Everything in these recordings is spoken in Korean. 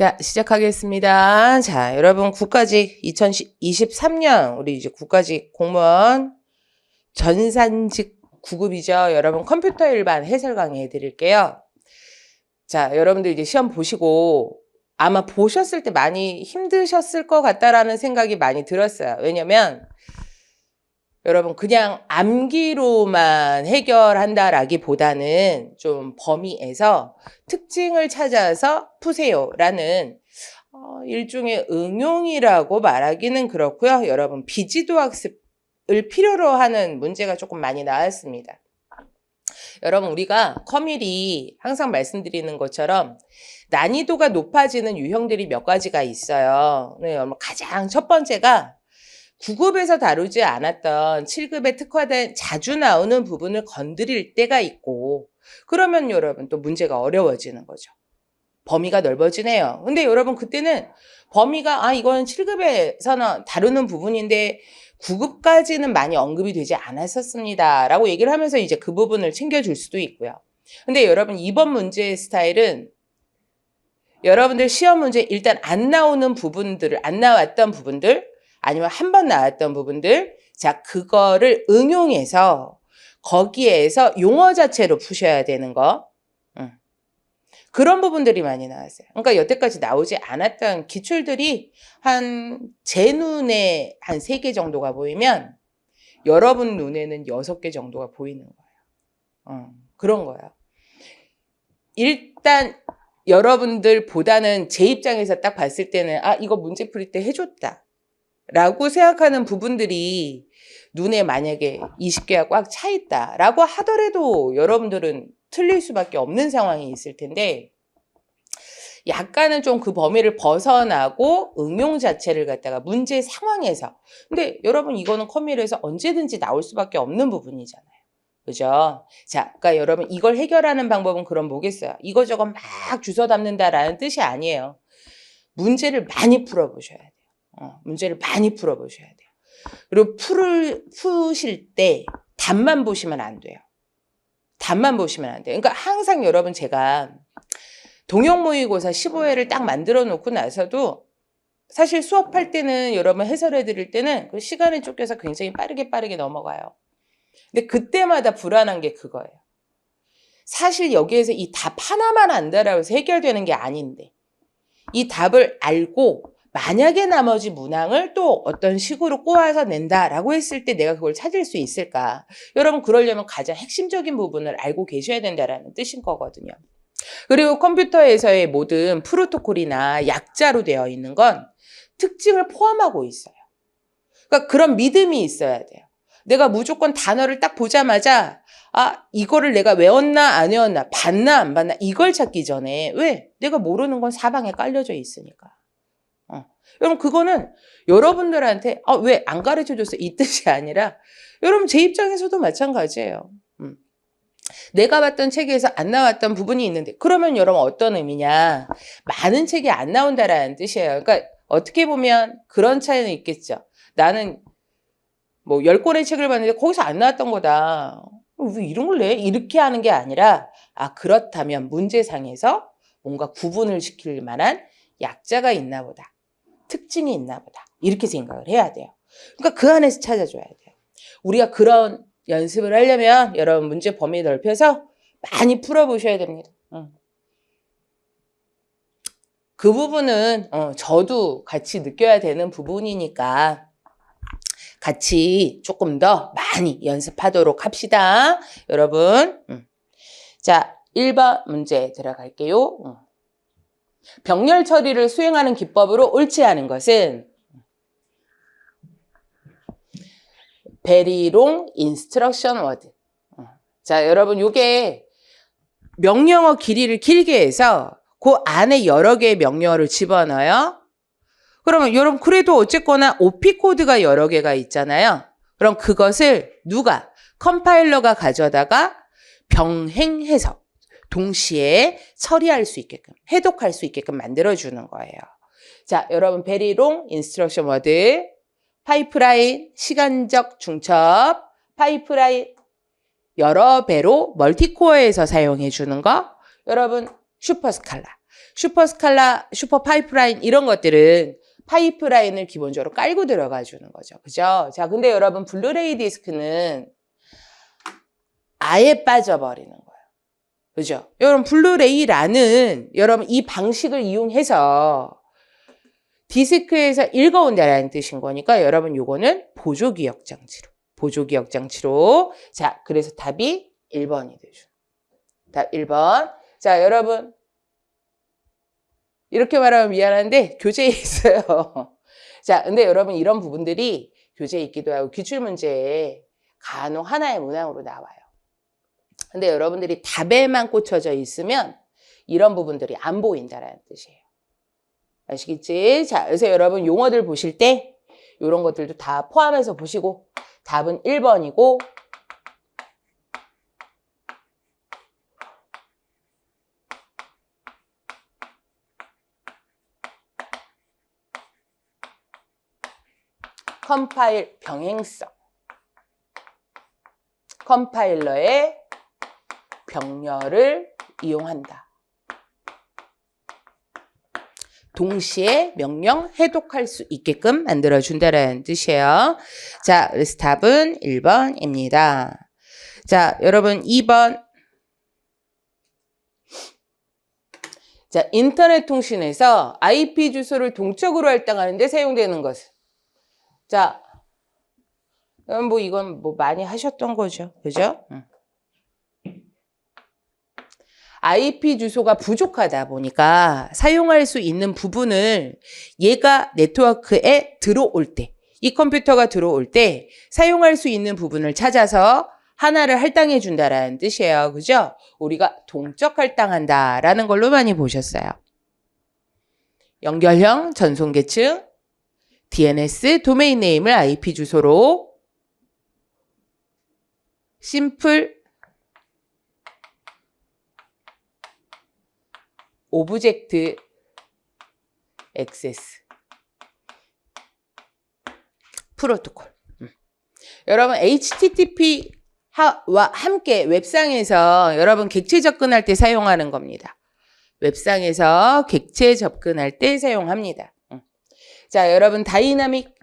자, 시작하겠습니다. 자, 여러분 국가직 2023년 우리 이제 국가직 공무원 전산직 9급이죠. 여러분 컴퓨터 일반 해설 강의 해드릴게요. 자, 여러분들 이제 시험 보시고 아마 보셨을 때 많이 힘드셨을 것 같다라는 생각이 많이 들었어요. 왜냐면 여러분 그냥 암기로만 해결한다라기보다는 좀 범위에서 특징을 찾아서 푸세요라는 일종의 응용이라고 말하기는 그렇고요. 여러분 비지도 학습을 필요로 하는 문제가 조금 많이 나왔습니다. 여러분 우리가 커밀이 항상 말씀드리는 것처럼 난이도가 높아지는 유형들이 몇 가지가 있어요. 네, 여러분 가장 첫 번째가 9급에서 다루지 않았던 7급에 특화된 자주 나오는 부분을 건드릴 때가 있고 그러면 여러분 또 문제가 어려워지는 거죠. 범위가 넓어지네요. 근데 여러분 그때는 범위가 이건 7급에서는 다루는 부분인데 9급까지는 많이 언급이 되지 않았었습니다. 라고 얘기를 하면서 이제 그 부분을 챙겨줄 수도 있고요. 근데 여러분 이번 문제의 스타일은 여러분들 시험 문제 일단 안 나왔던 부분들 아니면 한 번 나왔던 부분들, 자, 그거를 응용해서 거기에서 용어 자체로 푸셔야 되는 거. 그런 부분들이 많이 나왔어요. 그러니까 여태까지 나오지 않았던 기출들이 제 눈에 한 3개 정도가 보이면 여러분 눈에는 6개 정도가 보이는 거예요. 그런 거예요. 일단 여러분들보다는 제 입장에서 딱 봤을 때는 이거 문제 풀이 때 해줬다. 라고 생각하는 부분들이 눈에 만약에 20개가 꽉 차 있다 라고 하더라도 여러분들은 틀릴 수밖에 없는 상황이 있을 텐데 약간은 좀 그 범위를 벗어나고 응용 자체를 갖다가 문제 상황에서 근데 여러분 이거는 커밀에서 언제든지 나올 수밖에 없는 부분이잖아요. 그죠? 자, 그러니까 여러분 이걸 해결하는 방법은 그럼 뭐겠어요? 이거저거 막 주워 담는다라는 뜻이 아니에요. 문제를 많이 풀어보셔야 돼요. 문제를 많이 풀어보셔야 돼요. 그리고 푸실 때 답만 보시면 안 돼요. 답만 보시면 안 돼요. 그러니까 항상 여러분 제가 동형 모의고사 15회를 딱 만들어 놓고 나서도 사실 수업할 때는 여러분 해설해 드릴 때는 그 시간에 쫓겨서 굉장히 빠르게 넘어가요. 근데 그때마다 불안한 게 그거예요. 사실 여기에서 이 답 하나만 안다라고 해서 해결되는 게 아닌데 이 답을 알고 만약에 나머지 문항을 또 어떤 식으로 꼬아서 낸다라고 했을 때 내가 그걸 찾을 수 있을까? 여러분 그러려면 가장 핵심적인 부분을 알고 계셔야 된다라는 뜻인 거거든요. 그리고 컴퓨터에서의 모든 프로토콜이나 약자로 되어 있는 건 특징을 포함하고 있어요. 그러니까 그런 믿음이 있어야 돼요. 내가 무조건 단어를 딱 보자마자 이거를 내가 외웠나 안 외웠나 봤나 안 봤나 이걸 찾기 전에 왜? 내가 모르는 건 사방에 깔려져 있으니까. 여러분 그거는 여러분들한테 왜 안 가르쳐줬어 이 뜻이 아니라 여러분 제 입장에서도 마찬가지예요. 내가 봤던 책에서 안 나왔던 부분이 있는데 그러면 여러분 어떤 의미냐 많은 책이 안 나온다라는 뜻이에요. 그러니까 어떻게 보면 그런 차이는 있겠죠. 나는 뭐 10권의 책을 봤는데 거기서 안 나왔던 거다. 왜 이런 걸 내? 이렇게 하는 게 아니라 그렇다면 문제상에서 뭔가 구분을 시킬 만한 약자가 있나 보다. 특징이 있나 보다. 이렇게 생각을 해야 돼요. 그러니까 그 안에서 찾아줘야 돼요. 우리가 그런 연습을 하려면 여러분 문제 범위 넓혀서 많이 풀어보셔야 됩니다. 그 부분은 저도 같이 느껴야 되는 부분이니까 같이 조금 더 많이 연습하도록 합시다. 여러분. 자, 1번 문제 들어갈게요. 병렬 처리를 수행하는 기법으로 옳지 않은 것은 Very long instruction word. 자, 여러분 요게 명령어 길이를 길게 해서 그 안에 여러 개의 명령어를 집어넣어요. 그러면 여러분 그래도 어쨌거나 OP 코드가 여러 개가 있잖아요. 그럼 그것을 누가 컴파일러가 가져다가 병행해서 동시에 처리할 수 있게끔, 해독할 수 있게끔 만들어주는 거예요. 자, 여러분, Very long instruction word, 파이프라인, 시간적 중첩, 파이프라인, 여러 배로 멀티코어에서 사용해 주는 거, 여러분, 슈퍼스칼라. 슈퍼스칼라, 슈퍼 파이프라인 이런 것들은 파이프라인을 기본적으로 깔고 들어가 주는 거죠. 그죠? 자, 근데 여러분 블루레이 디스크는 아예 빠져버리는 거예요. 그죠? 여러분 블루레이라는 여러분 이 방식을 이용해서 디스크에서 읽어온다라는 뜻인 거니까 여러분 요거는 보조기억장치로. 보조기억장치로. 자, 그래서 답이 1번이 되죠. 답 1번. 자, 여러분. 이렇게 말하면 미안한데 교재에 있어요. 자, 근데 여러분 이런 부분들이 교재에 있기도 하고 기출문제에 간혹 하나의 문항으로 나와요. 근데 여러분들이 답에만 꽂혀져 있으면 이런 부분들이 안 보인다라는 뜻이에요. 아시겠지? 자, 그래서 여러분 용어들 보실 때 이런 것들도 다 포함해서 보시고 답은 1번이고 컴파일 병행성. 컴파일러의 병렬을 이용한다. 동시에 명령 해독할 수 있게끔 만들어준다는 뜻이에요. 자, 그래서 답은 1번입니다. 자, 여러분 2번. 자, 인터넷 통신에서 IP 주소를 동적으로 할당하는 데 사용되는 것은. 자, 뭐 이건 뭐 많이 하셨던 거죠. 그죠? IP 주소가 부족하다 보니까 사용할 수 있는 부분을 얘가 네트워크에 들어올 때, 이 컴퓨터가 들어올 때 사용할 수 있는 부분을 찾아서 하나를 할당해 준다라는 뜻이에요. 그죠? 우리가 동적 할당한다라는 걸로 많이 보셨어요. 연결형 전송 계층, DNS 도메인 네임을 IP 주소로 심플 오브젝트 액세스 프로토콜. 여러분 HTTP와 함께 웹상에서 여러분 객체 접근할 때 사용하는 겁니다. 웹상에서 객체 접근할 때 사용합니다. 자, 여러분 다이나믹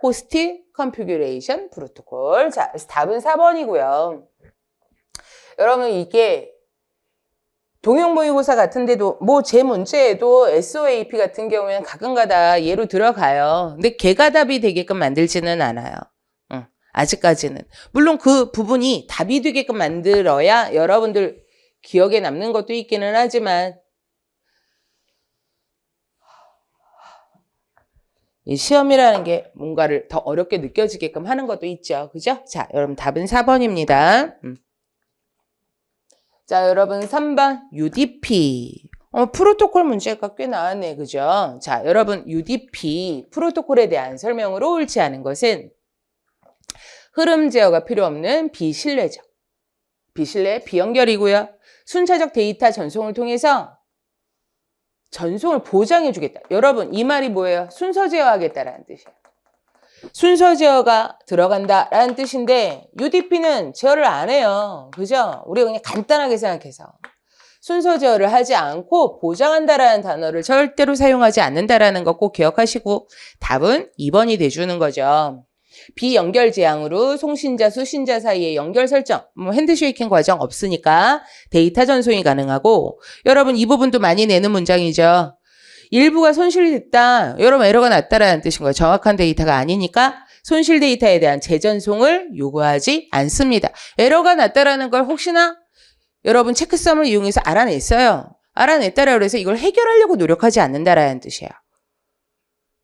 호스트 컨피규레이션 프로토콜. 자, 그래서 답은 4번이고요. 여러분 이게 동형 모의고사 같은데도 뭐 제 문제에도 SOAP 같은 경우에는 가끔가다 예로 들어가요. 근데 걔가 답이 되게끔 만들지는 않아요. 아직까지는. 물론 그 부분이 답이 되게끔 만들어야 여러분들 기억에 남는 것도 있기는 하지만 이 시험이라는 게 뭔가를 더 어렵게 느껴지게끔 하는 것도 있죠. 그죠? 자, 여러분 답은 4번입니다. 자, 여러분 3번 UDP. 프로토콜 문제가 꽤 나왔네. 그죠? 자, 여러분 UDP 프로토콜에 대한 설명으로 옳지 않은 것은 흐름 제어가 필요 없는 비신뢰적. 비신뢰, 비연결이고요. 순차적 데이터 전송을 통해서 전송을 보장해 주겠다. 여러분 이 말이 뭐예요? 순서 제어하겠다라는 뜻이에요. 순서 제어가 들어간다라는 뜻인데 UDP는 제어를 안 해요. 그죠? 우리가 그냥 간단하게 생각해서 순서 제어를 하지 않고 보장한다라는 단어를 절대로 사용하지 않는다라는 거 꼭 기억하시고 답은 2번이 돼주는 거죠. 비연결 제한으로 송신자, 수신자 사이의 연결 설정, 뭐 핸드쉐이킹 과정 없으니까 데이터 전송이 가능하고 여러분 이 부분도 많이 내는 문장이죠. 일부가 손실이 됐다. 여러분 에러가 났다라는 뜻인 거예요. 정확한 데이터가 아니니까 손실 데이터에 대한 재전송을 요구하지 않습니다. 에러가 났다라는 걸 혹시나 여러분 체크썸을 이용해서 알아냈어요. 알아냈다라고 해서 이걸 해결하려고 노력하지 않는다라는 뜻이에요.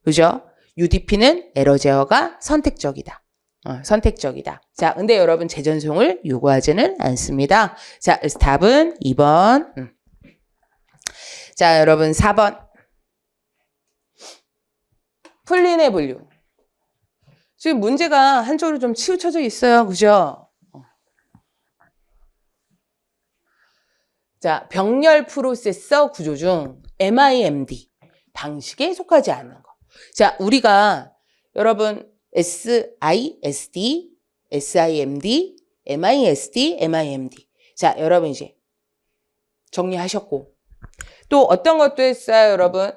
그죠? UDP는 에러 제어가 선택적이다. 선택적이다. 자, 근데 여러분 재전송을 요구하지는 않습니다. 자, 그래서 답은 2번. 자, 여러분 4번. 풀린의 분류. 지금 문제가 한쪽으로 좀 치우쳐져 있어요. 그죠? 자, 병렬 프로세서 구조 중 MIMD 방식에 속하지 않는 거. 자, 우리가 여러분 SISD, SIMD, MISD, MIMD. 자, 여러분 이제 정리하셨고 또 어떤 것도 했어요, 여러분?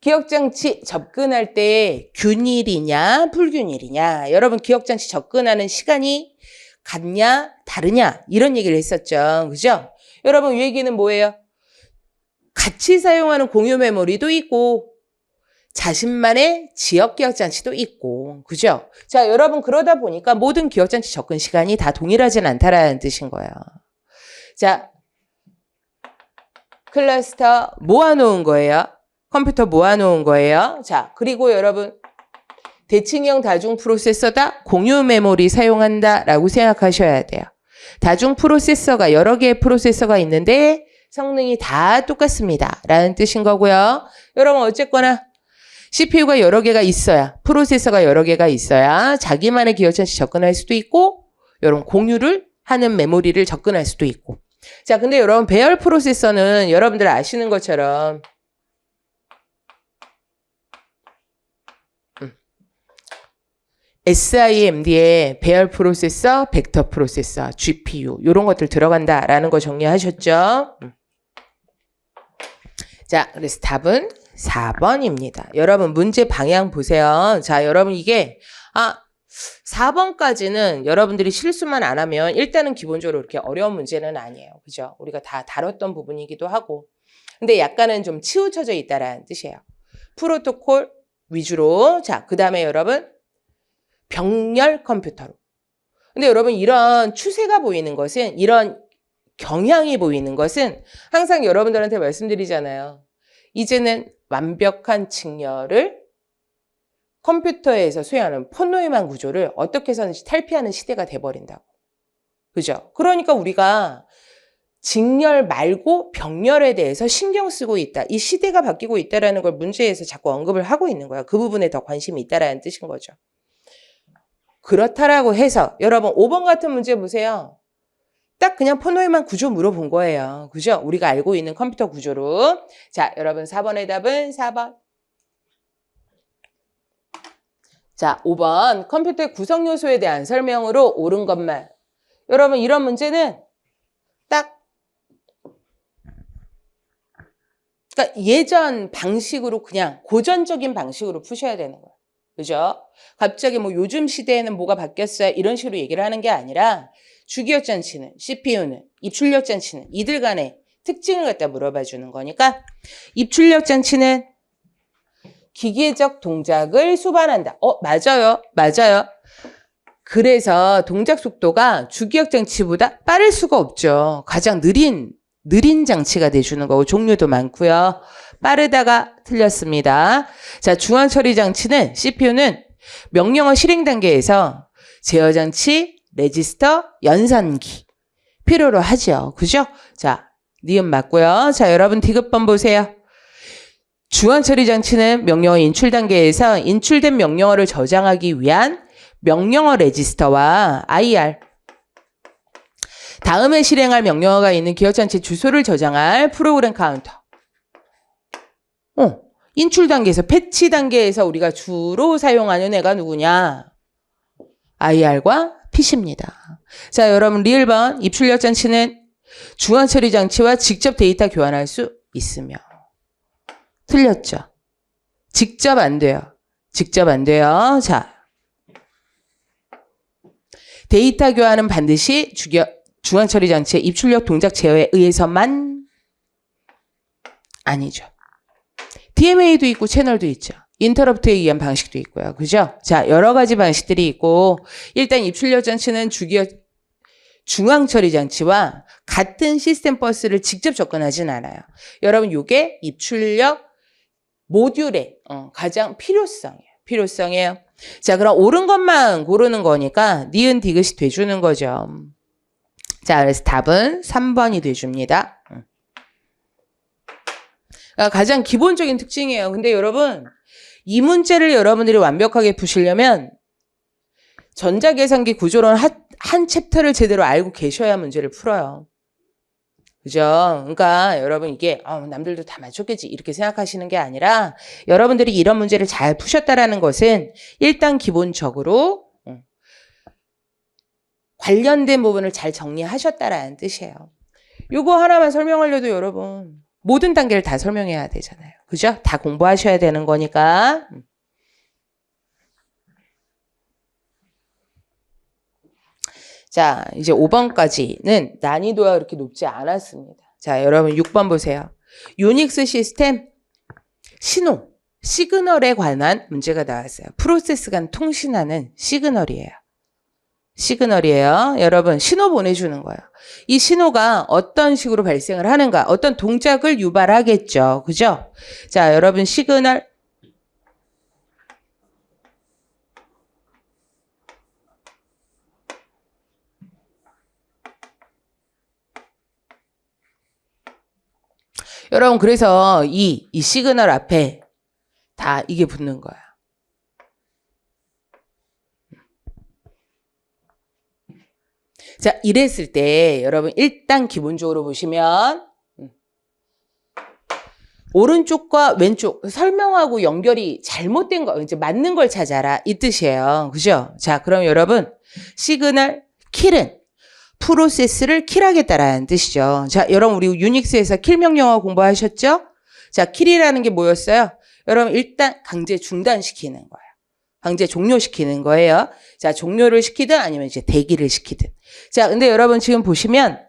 기억장치 접근할 때 균일이냐 불균일이냐, 여러분 기억장치 접근하는 시간이 같냐 다르냐 이런 얘기를 했었죠. 그죠? 여러분 이 얘기는 뭐예요? 같이 사용하는 공유 메모리도 있고 자신만의 지역 기억장치도 있고, 그죠? 자, 여러분 그러다 보니까 모든 기억장치 접근 시간이 다 동일하진 않다라는 뜻인 거예요. 자, 클러스터 모아놓은 거예요. 컴퓨터 모아놓은 거예요. 자, 그리고 여러분 대칭형 다중 프로세서다 공유 메모리 사용한다 라고 생각하셔야 돼요. 다중 프로세서가 여러 개의 프로세서가 있는데 성능이 다 똑같습니다 라는 뜻인 거고요. 여러분 어쨌거나 CPU가 여러 개가 있어야, 프로세서가 여러 개가 있어야 자기만의 기억장치 접근할 수도 있고 여러분 공유를 하는 메모리를 접근할 수도 있고. 자, 근데 여러분 배열 프로세서는 여러분들 아시는 것처럼 SIMD에 배열 프로세서, 벡터 프로세서, GPU 이런 것들 들어간다라는 거 정리하셨죠? 자, 그래서 답은 4번입니다. 여러분 문제 방향 보세요. 자, 여러분 이게 4번까지는 여러분들이 실수만 안 하면 일단은 기본적으로 이렇게 어려운 문제는 아니에요. 그죠? 우리가 다 다뤘던 부분이기도 하고. 근데 약간은 좀 치우쳐져 있다라는 뜻이에요. 프로토콜 위주로. 자, 그 다음에 여러분 병렬 컴퓨터로. 근데 여러분 이런 추세가 보이는 것은, 이런 경향이 보이는 것은 항상 여러분들한테 말씀드리잖아요. 이제는 완벽한 직렬을 컴퓨터에서 수행하는 폰노이만 구조를 어떻게 해서든지 탈피하는 시대가 돼버린다고. 그죠? 그러니까 우리가 직렬 말고 병렬에 대해서 신경 쓰고 있다. 이 시대가 바뀌고 있다는 걸 문제에서 자꾸 언급을 하고 있는 거야. 그 부분에 더 관심이 있다는 뜻인 거죠. 그렇다라고 해서 여러분 5번 같은 문제 보세요. 딱 그냥 폰노이만 구조 물어본 거예요. 그죠? 우리가 알고 있는 컴퓨터 구조로. 자, 여러분 4번의 답은 4번. 자, 5번 컴퓨터의 구성 요소에 대한 설명으로 옳은 것만. 여러분 이런 문제는 딱 그러니까 예전 방식으로, 그냥 고전적인 방식으로 푸셔야 되는 거예요. 그죠? 갑자기 뭐 요즘 시대에는 뭐가 바뀌었어요 이런 식으로 얘기를 하는 게 아니라 주기억장치는, CPU는, 입출력장치는 이들 간의 특징을 갖다 물어봐 주는 거니까, 입출력장치는 기계적 동작을 수반한다. 맞아요. 맞아요. 그래서 동작 속도가 주기억장치보다 빠를 수가 없죠. 가장 느린 장치가 돼주는 거고, 종류도 많고요. 빠르다가 틀렸습니다. 자, 중앙처리 장치는, CPU는 명령어 실행 단계에서 제어장치, 레지스터, 연산기 필요로 하죠. 그죠? 자, 니은 맞고요. 자, 여러분 디귿번 보세요. 중앙처리 장치는 명령어 인출 단계에서 인출된 명령어를 저장하기 위한 명령어 레지스터와 IR, 다음에 실행할 명령어가 있는 기억장치 주소를 저장할 프로그램 카운터. 인출 단계에서, 패치 단계에서 우리가 주로 사용하는 애가 누구냐? IR과 PC입니다. 자, 여러분 리을번 입출력 장치는 중앙처리 장치와 직접 데이터 교환할 수 있으며. 틀렸죠? 직접 안 돼요. 직접 안 돼요. 자, 데이터 교환은 반드시 중앙처리 장치의 입출력 동작 제어에 의해서만. 아니죠. DMA도 있고 채널도 있죠. 인터럽트에 의한 방식도 있고요. 그죠? 자, 여러 가지 방식들이 있고, 일단 입출력 장치는 중앙처리 장치와 같은 시스템 버스를 직접 접근하진 않아요. 여러분, 요게 입출력 모듈의 가장 필요성이에요. 자, 그럼 옳은 것만 고르는 거니까 니은 디귿이 돼주는 거죠. 자, 그래서 답은 3번이 돼줍니다. 가장 기본적인 특징이에요. 근데 여러분, 이 문제를 여러분들이 완벽하게 푸시려면 전자계산기 구조론 한 챕터를 제대로 알고 계셔야 문제를 풀어요. 그죠? 그러니까 여러분 이게 남들도 다 맞췄겠지 이렇게 생각하시는 게 아니라, 여러분들이 이런 문제를 잘 푸셨다라는 것은 일단 기본적으로 관련된 부분을 잘 정리하셨다라는 뜻이에요. 요거 하나만 설명하려도 여러분 모든 단계를 다 설명해야 되잖아요. 그죠? 다 공부하셔야 되는 거니까. 자, 이제 5번까지는 난이도가 그렇게 높지 않았습니다. 자, 여러분 6번 보세요. 유닉스 시스템 신호, 시그널에 관한 문제가 나왔어요. 프로세스 간 통신하는 시그널이에요. 시그널이에요. 여러분 신호 보내주는 거예요. 이 신호가 어떤 식으로 발생을 하는가, 어떤 동작을 유발하겠죠. 그죠? 자, 여러분 시그널 여러분 그래서 이 시그널 앞에 다 이게 붙는 거야. 자, 이랬을 때 여러분 일단 기본적으로 보시면 오른쪽과 왼쪽 설명하고 연결이 잘못된 거, 이제 맞는 걸 찾아라 이 뜻이에요. 그죠? 자, 그럼 여러분 시그널 킬은 프로세스를 킬하겠다라는 뜻이죠. 자, 여러분 우리 유닉스에서 킬 명령어 공부하셨죠? 자, 킬이라는 게 뭐였어요? 여러분 일단 강제 중단시키는 거예요. 강제 종료시키는 거예요. 자, 종료를 시키든 아니면 이제 대기를 시키든. 자, 근데 여러분 지금 보시면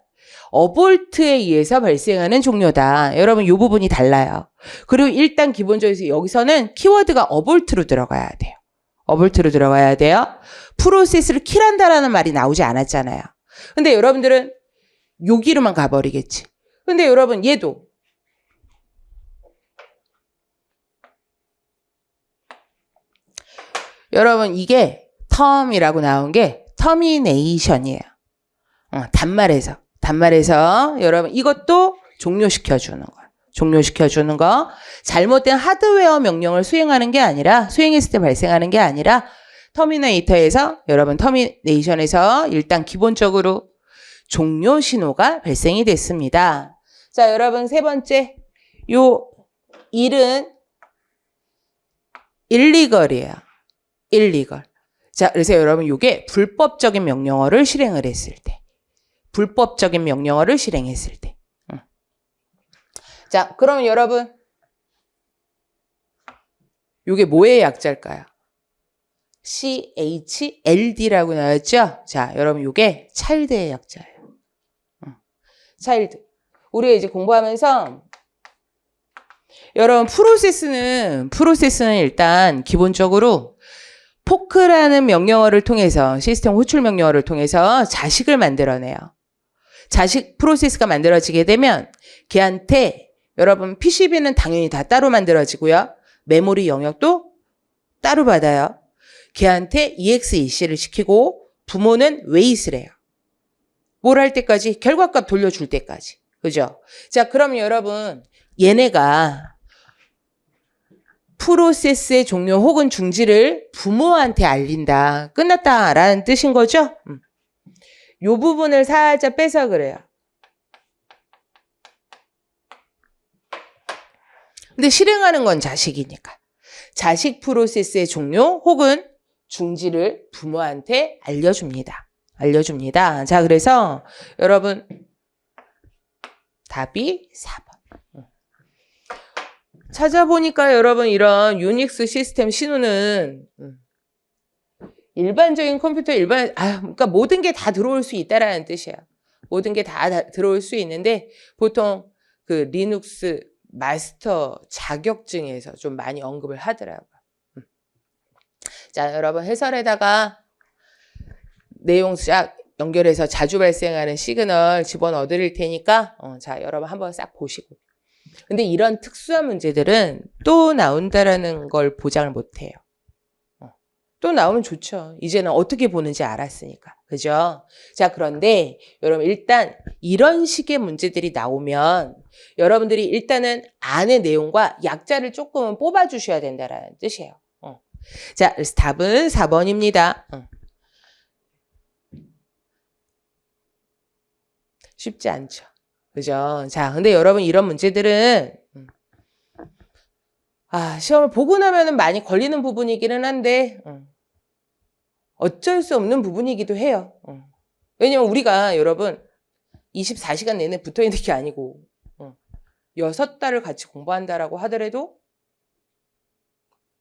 어볼트에 의해서 발생하는 종료다. 여러분 이 부분이 달라요. 그리고 일단 기본적으로 여기서는 키워드가 어볼트로 들어가야 돼요. 어볼트로 들어가야 돼요. 프로세스를 킬한다라는 말이 나오지 않았잖아요. 근데 여러분들은 여기로만 가버리겠지. 근데 여러분 얘도 여러분 이게 텀이라고 나온 게 터미네이션이에요. 단말에서 여러분 이것도 종료시켜주는 거예요. 종료시켜주는 거. 잘못된 하드웨어 명령을 수행하는 게 아니라 수행했을 때 발생하는 게 아니라 터미네이터에서 여러분 터미네이션에서 일단 기본적으로 종료 신호가 발생이 됐습니다. 자, 여러분 세 번째 요 일은 일리걸이에요. 일리걸. 자, 그래서 여러분 이게 불법적인 명령어를 실행을 했을 때. 불법적인 명령어를 실행했을 때. 자, 그러면 여러분 이게 뭐의 약자일까요? CHLD라고 나왔죠? 자, 여러분 이게 차일드의 약자예요. 차일드. 우리가 이제 공부하면서 여러분 프로세스는 일단 기본적으로 포크라는 명령어를 통해서 시스템 호출 명령어를 통해서 자식을 만들어내요. 자식 프로세스가 만들어지게 되면 걔한테 여러분 PCB는 당연히 다 따로 만들어지고요. 메모리 영역도 따로 받아요. 걔한테 EXEC를 시키고 부모는 웨이트를 해요. 뭘 할 때까지? 결과값 돌려줄 때까지. 그죠? 자, 그럼 여러분 얘네가 프로세스의 종료 혹은 중지를 부모한테 알린다. 끝났다라는 뜻인 거죠? 요 부분을 살짝 빼서 그래요. 근데 실행하는 건 자식이니까. 자식 프로세스의 종료 혹은 중지를 부모한테 알려줍니다. 알려줍니다. 자, 그래서 여러분 답이 4번. 찾아보니까 여러분 이런 유닉스 시스템 신호는 일반적인 컴퓨터 그러니까 모든 게 다 들어올 수 있다라는 뜻이에요. 모든 게 다 들어올 수 있는데 보통 그 리눅스 마스터 자격증에서 좀 많이 언급을 하더라고요. 자, 여러분 해설에다가 내용 쫙 연결해서 자주 발생하는 시그널 집어넣어 드릴 테니까 자, 여러분 한번 싹 보시고. 근데 이런 특수한 문제들은 또 나온다라는 걸 보장을 못 해요. 또 나오면 좋죠. 이제는 어떻게 보는지 알았으니까. 그죠? 자, 그런데 여러분 일단 이런 식의 문제들이 나오면 여러분들이 일단은 안의 내용과 약자를 조금은 뽑아주셔야 된다는 뜻이에요. 자, 그래서 답은 4번입니다. 쉽지 않죠. 그죠? 자, 근데 여러분 이런 문제들은 시험을 보고 나면은 많이 걸리는 부분이기는 한데 어쩔 수 없는 부분이기도 해요. 왜냐면 우리가 여러분 24시간 내내 붙어 있는 게 아니고 6달을 같이 공부한다라고 하더라도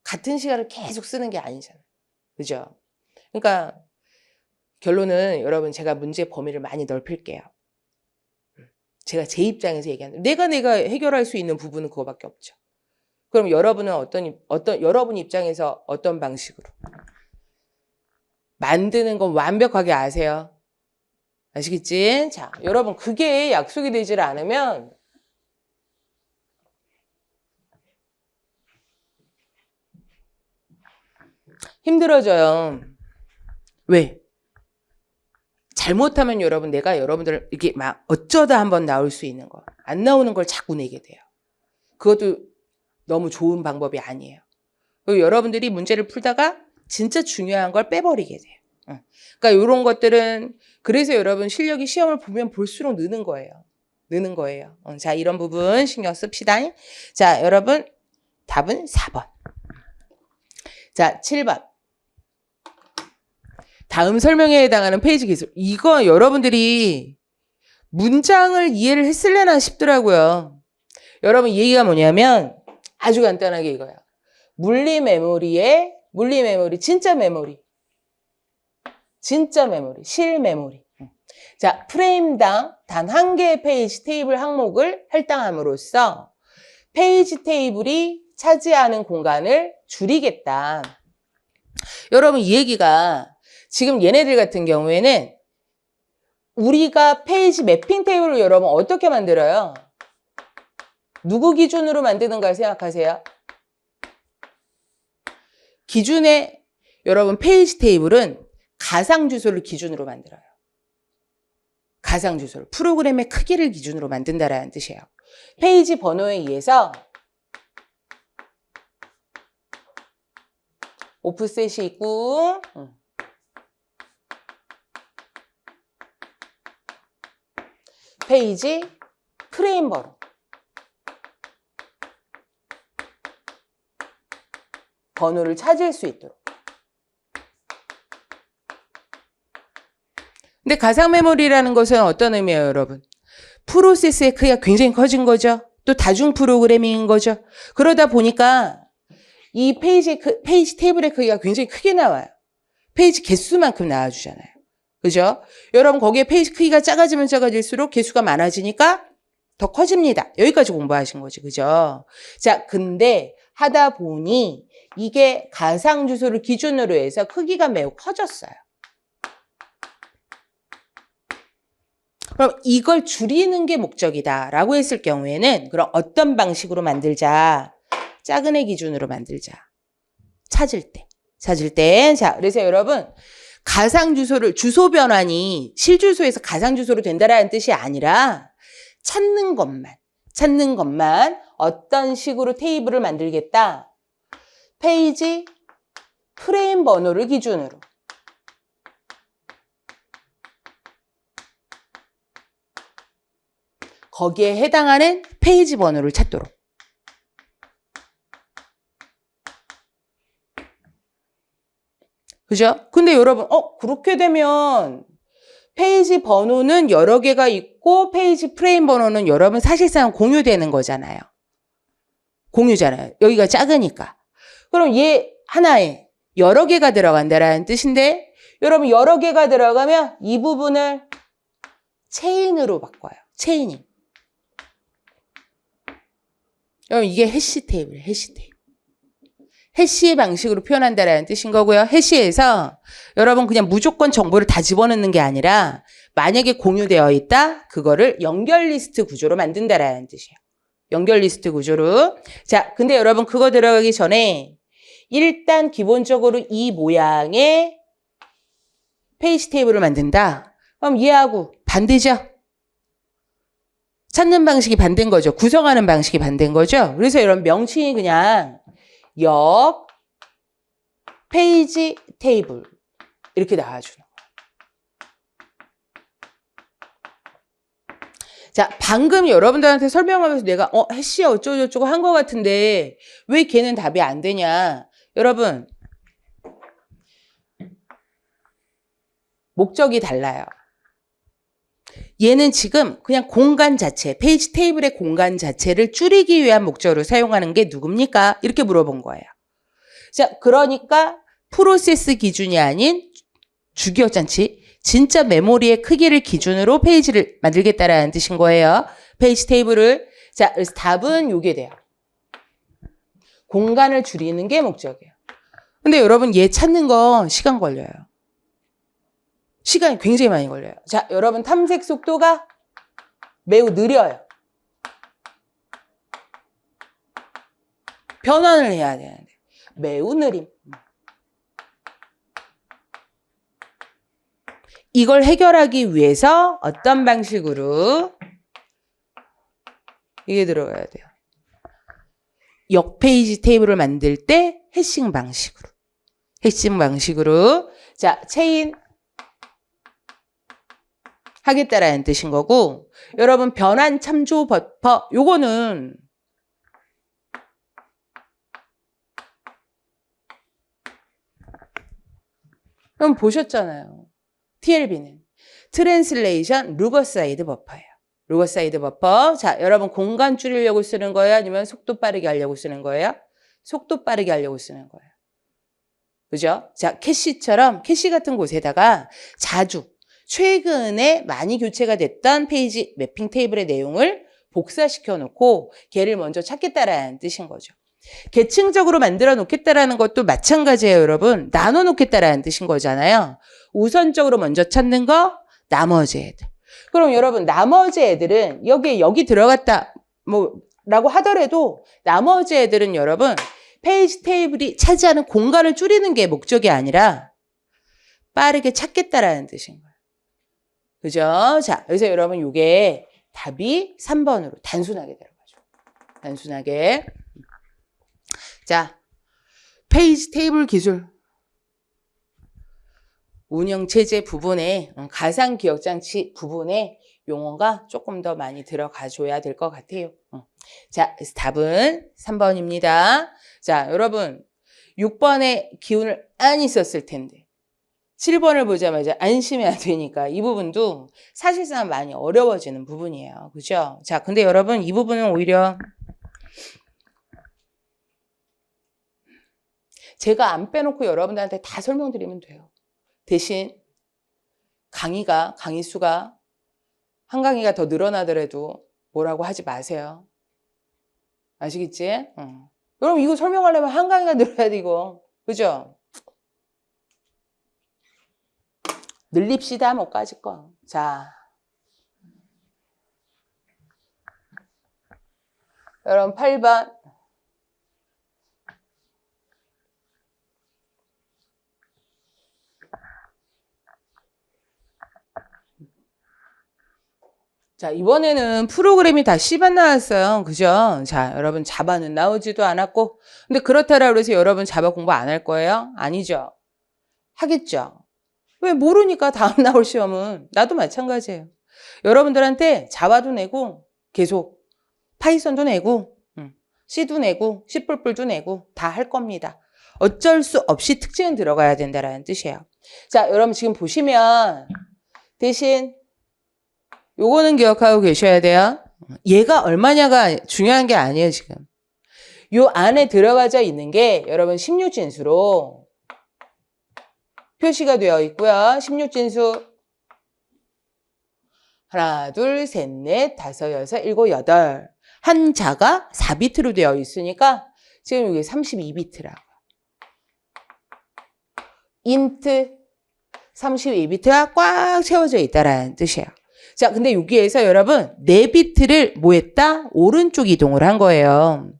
같은 시간을 계속 쓰는 게 아니잖아요. 그죠? 그러니까 결론은 여러분 제가 문제 범위를 많이 넓힐게요. 제가 제 입장에서 얘기하는 내가 해결할 수 있는 부분은 그거밖에 없죠. 그럼 여러분은 여러분 입장에서 어떤 방식으로 만드는 건 완벽하게 아세요. 아시겠지? 자, 여러분 그게 약속이 되질 않으면 힘들어져요. 왜? 잘못하면 여러분 내가 여러분들 이게 막 어쩌다 한번 나올 수 있는 거 안 나오는 걸 자꾸 내게 돼요. 그것도 너무 좋은 방법이 아니에요. 그리고 여러분들이 문제를 풀다가 진짜 중요한 걸 빼버리게 돼요. 그러니까 이런 것들은 그래서 여러분 실력이 시험을 보면 볼수록 느는 거예요. 느는 거예요. 자, 이런 부분 신경 씁시다. 자, 여러분 답은 4번. 자, 7번. 다음 설명에 해당하는 페이지 기술. 이거 여러분들이 문장을 이해를 했을래나 싶더라고요. 여러분 이 얘기가 뭐냐면 아주 간단하게 이거야. 물리 메모리, 진짜 메모리, 실 메모리. 자, 프레임당 단 한 개의 페이지 테이블 항목을 할당함으로써 페이지 테이블이 차지하는 공간을 줄이겠다. 여러분 이 얘기가 지금 얘네들 같은 경우에는 우리가 페이지 매핑 테이블을 여러분 어떻게 만들어요? 누구 기준으로 만드는가 생각하세요? 기준에 여러분 페이지 테이블은 가상 주소를 기준으로 만들어요. 가상 주소를 프로그램의 크기를 기준으로 만든다라는 뜻이에요. 페이지 번호에 의해서 오프셋이 있고 페이지 프레임 번호를 찾을 수 있도록. 근데 가상 메모리라는 것은 어떤 의미예요, 여러분? 프로세스의 크기가 굉장히 커진 거죠. 또 다중 프로그래밍인 거죠. 그러다 보니까 이 페이지 테이블의 크기가 굉장히 크게 나와요. 페이지 개수만큼 나와주잖아요. 그죠? 여러분 거기에 페이지 크기가 작아지면 작아질수록 개수가 많아지니까 더 커집니다. 여기까지 공부하신 거지. 그죠? 자, 근데 하다 보니 이게 가상 주소를 기준으로 해서 크기가 매우 커졌어요. 그럼 이걸 줄이는 게 목적이다라고 했을 경우에는 그럼 어떤 방식으로 만들자? 작은 애 기준으로 만들자. 찾을 때. 자, 그래서 여러분 가상 주소를 주소 변환이 실주소에서 가상 주소로 된다라는 뜻이 아니라 찾는 것만 어떤 식으로 테이블을 만들겠다. 페이지 프레임 번호를 기준으로. 거기에 해당하는 페이지 번호를 찾도록. 그죠? 근데 여러분, 그렇게 되면 페이지 번호는 여러 개가 있고 페이지 프레임 번호는 여러분 사실상 공유되는 거잖아요. 공유잖아요. 여기가 작으니까. 그럼 얘 하나에 여러 개가 들어간다라는 뜻인데 여러분 여러 개가 들어가면 이 부분을 체인으로 바꿔요. 체이닝. 여러분 이게 해시 테이블. 해시 방식으로 표현한다라는 뜻인 거고요. 해시에서 여러분 그냥 무조건 정보를 다 집어넣는 게 아니라 만약에 공유되어 있다, 그거를 연결 리스트 구조로 만든다라는 뜻이에요. 연결 리스트 구조로. 자, 근데 여러분 그거 들어가기 전에 일단 기본적으로 이 모양의 페이지 테이블을 만든다. 그럼 얘하고 반대죠. 찾는 방식이 반대인 거죠. 구성하는 방식이 반대인 거죠. 그래서 이런 명칭이 그냥 역 페이지 테이블 이렇게 나와주는 거예요. 자, 방금 여러분들한테 설명하면서 내가 해시 어쩌고저쩌고 한 것 같은데 왜 걔는 답이 안 되냐. 여러분 목적이 달라요. 얘는 지금 그냥 공간 자체, 페이지 테이블의 공간 자체를 줄이기 위한 목적으로 사용하는 게 누굽니까? 이렇게 물어본 거예요. 자, 그러니까 프로세스 기준이 아닌 주기억장치, 진짜 메모리의 크기를 기준으로 페이지를 만들겠다라는 뜻인 거예요. 페이지 테이블을. 자, 그래서 답은 요게 돼요. 공간을 줄이는 게 목적이에요. 근데 여러분 얘 찾는 거 시간 걸려요. 시간이 굉장히 많이 걸려요. 자, 여러분 탐색 속도가 매우 느려요. 변환을 해야 되는데 매우 느림. 이걸 해결하기 위해서 어떤 방식으로 이게 들어가야 돼요. 역페이지 테이블을 만들 때 해싱 방식으로. 해싱 방식으로. 자, 체인 하겠다라는 뜻인 거고, 여러분 변환 참조 버퍼 요거는 그럼 보셨잖아요. TLB는 트랜슬레이션 루거사이드 버퍼예요. 루거사이드 버퍼. 자, 여러분 공간 줄이려고 쓰는 거예요? 아니면 속도 빠르게 하려고 쓰는 거예요? 속도 빠르게 하려고 쓰는 거예요. 그죠? 자, 캐시처럼 캐시 같은 곳에다가 자주 최근에 많이 교체가 됐던 페이지 매핑 테이블의 내용을 복사시켜 놓고 걔를 먼저 찾겠다라는 뜻인 거죠. 계층적으로 만들어 놓겠다라는 것도 마찬가지예요, 여러분. 나눠 놓겠다라는 뜻인 거잖아요. 우선적으로 먼저 찾는 거, 나머지 애들. 그럼 여러분, 나머지 애들은 여기 들어갔다, 라고 하더라도 나머지 애들은 여러분, 페이지 테이블이 차지하는 공간을 줄이는 게 목적이 아니라 빠르게 찾겠다라는 뜻인 거예요. 그죠? 자, 그래서 여러분, 요게 답이 3번으로 단순하게 들어가죠. 단순하게. 자, 페이지 테이블 기술. 운영체제 부분에, 가상기억장치 부분에 용어가 조금 더 많이 들어가줘야 될 것 같아요. 자, 그래서 답은 3번입니다. 자, 여러분 6번에 기운을 안 있었을 텐데 7번을 보자마자 안심해야 되니까 이 부분도 사실상 많이 어려워지는 부분이에요. 그죠? 자, 근데 여러분 이 부분은 오히려 제가 안 빼놓고 여러분들한테 다 설명드리면 돼요. 대신 강의 수가 한 강의가 더 늘어나더라도 뭐라고 하지 마세요. 아시겠지? 여러분 이거 설명하려면 한 강의가 늘어야 돼 이거. 그죠? 늘립시다 뭐까짓 거. 자, 여러분 8번. 자, 이번에는 프로그램이 다 C반 나왔어요. 그죠? 자, 여러분 자바는 나오지도 않았고. 근데 그렇다라고 해서 여러분 자바 공부 안 할 거예요? 아니죠. 하겠죠. 왜 모르니까 다음 나올 시험은. 나도 마찬가지예요. 여러분들한테 자바도 내고 계속 파이썬도 내고 C도 내고 C++도 내고 다 할 겁니다. 어쩔 수 없이 특징은 들어가야 된다는 뜻이에요. 자, 여러분 지금 보시면 대신 요거는 기억하고 계셔야 돼요. 얘가 얼마냐가 중요한 게 아니에요, 지금. 요 안에 들어가져 있는 게 여러분 16진수로 표시가 되어 있고요. 16진수 하나, 둘, 셋, 넷, 다섯, 여섯, 일곱, 여덟. 한 자가 4비트로 되어 있으니까 지금 이게 32비트라고. 인트 32비트가 꽉 채워져 있다라는 뜻이에요. 자, 근데 여기에서 여러분 4비트를 뭐 했다? 오른쪽 이동을 한 거예요.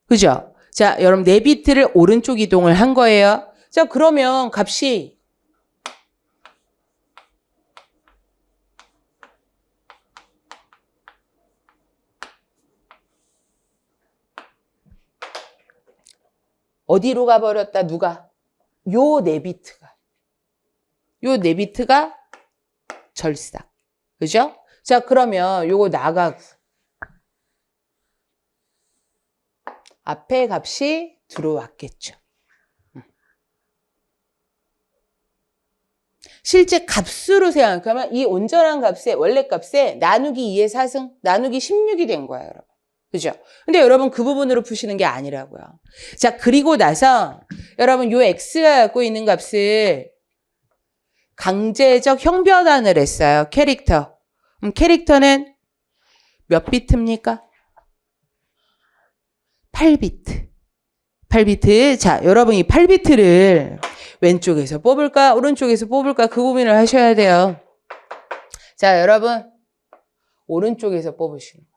그죠? 자, 여러분 4비트를 오른쪽 이동을 한 거예요. 자, 그러면 값이 어디로 가버렸다? 누가? 요 4비트가. 요 4비트가 절삭. 그죠? 자, 그러면 요거 나가고 앞에 값이 들어왔겠죠. 실제 값으로 생각하면 이 온전한 값의 원래 값에 나누기 2의 4승, 나누기 16이 된 거예요, 여러분. 그죠? 근데 여러분 그 부분으로 푸시는 게 아니라고요. 자, 그리고 나서 여러분 요 x가 갖고 있는 값을 강제적 형변환을 했어요. 캐릭터. 그럼 캐릭터는 몇 비트입니까? 8비트. 8비트. 자, 여러분 이 8비트를 왼쪽에서 뽑을까? 오른쪽에서 뽑을까? 그 고민을 하셔야 돼요. 자, 여러분 오른쪽에서 뽑으시는 거예요.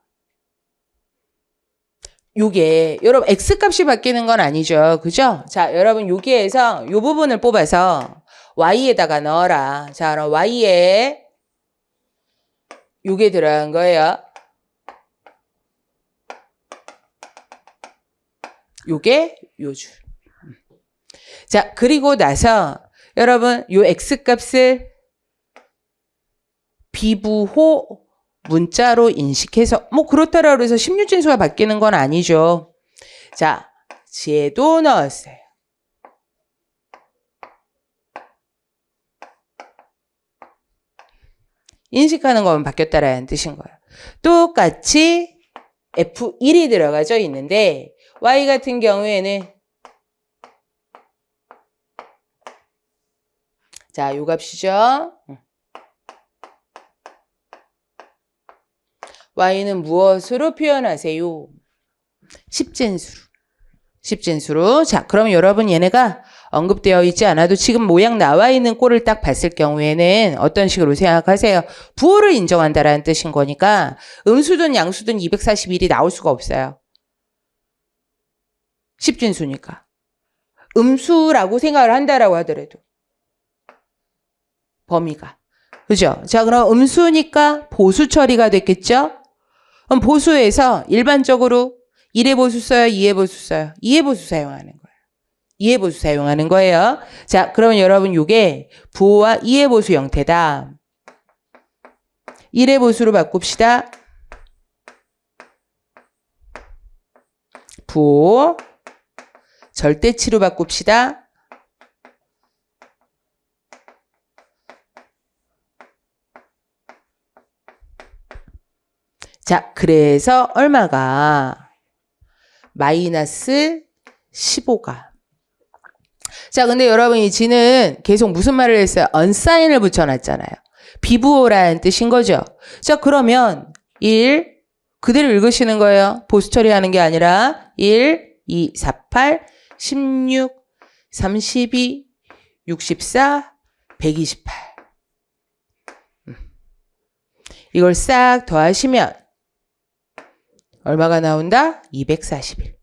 요게 여러분 x값이 바뀌는 건 아니죠. 그죠? 자, 여러분 여기에서 요 부분을 뽑아서 y에다가 넣어라. 자, 그럼 y에 요게 들어간 거예요. 요게 요 줄. 자, 그리고 나서 여러분 요 x값을 비부호 문자로 인식해서 뭐 그렇다라고 해서 심유진수가 바뀌는 건 아니죠. 자, 지혜도 넣었어요. 인식하는 것만 바뀌었다라는 뜻인 거예요. 똑같이 F1이 들어가져 있는데 Y 같은 경우에는 자, 요 값이죠. Y는 무엇으로 표현하세요? 십진수로. 십진수로. 자, 그럼 여러분 얘네가 언급되어 있지 않아도 지금 모양 나와 있는 꼴을 딱 봤을 경우에는 어떤 식으로 생각하세요? 부호를 인정한다라는 뜻인 거니까 음수든 양수든 241이 나올 수가 없어요. 십진수니까. 음수라고 생각을 한다라고 하더라도. 범위가. 그죠? 자, 그럼 음수니까 보수 처리가 됐겠죠? 그럼 보수에서 일반적으로 1의 보수 써요? 2의 보수 써요? 2의 보수 사용하는 거예요. 2의 보수 사용하는 거예요. 자, 그러면 여러분 이게 부호와 2의 보수 형태다. 1의 보수로 바꿉시다. 부호 절대치로 바꿉시다. 자, 그래서 얼마가? 마이너스 15가. 자, 근데 여러분 이 지는 계속 무슨 말을 했어요? unsign을 붙여놨잖아요. 비부호라는 뜻인 거죠. 자, 그러면 1 그대로 읽으시는 거예요. 보수 처리하는 게 아니라 1, 2, 4, 8, 16, 32, 64, 128. 이걸 싹 더하시면 얼마가 나온다? 241.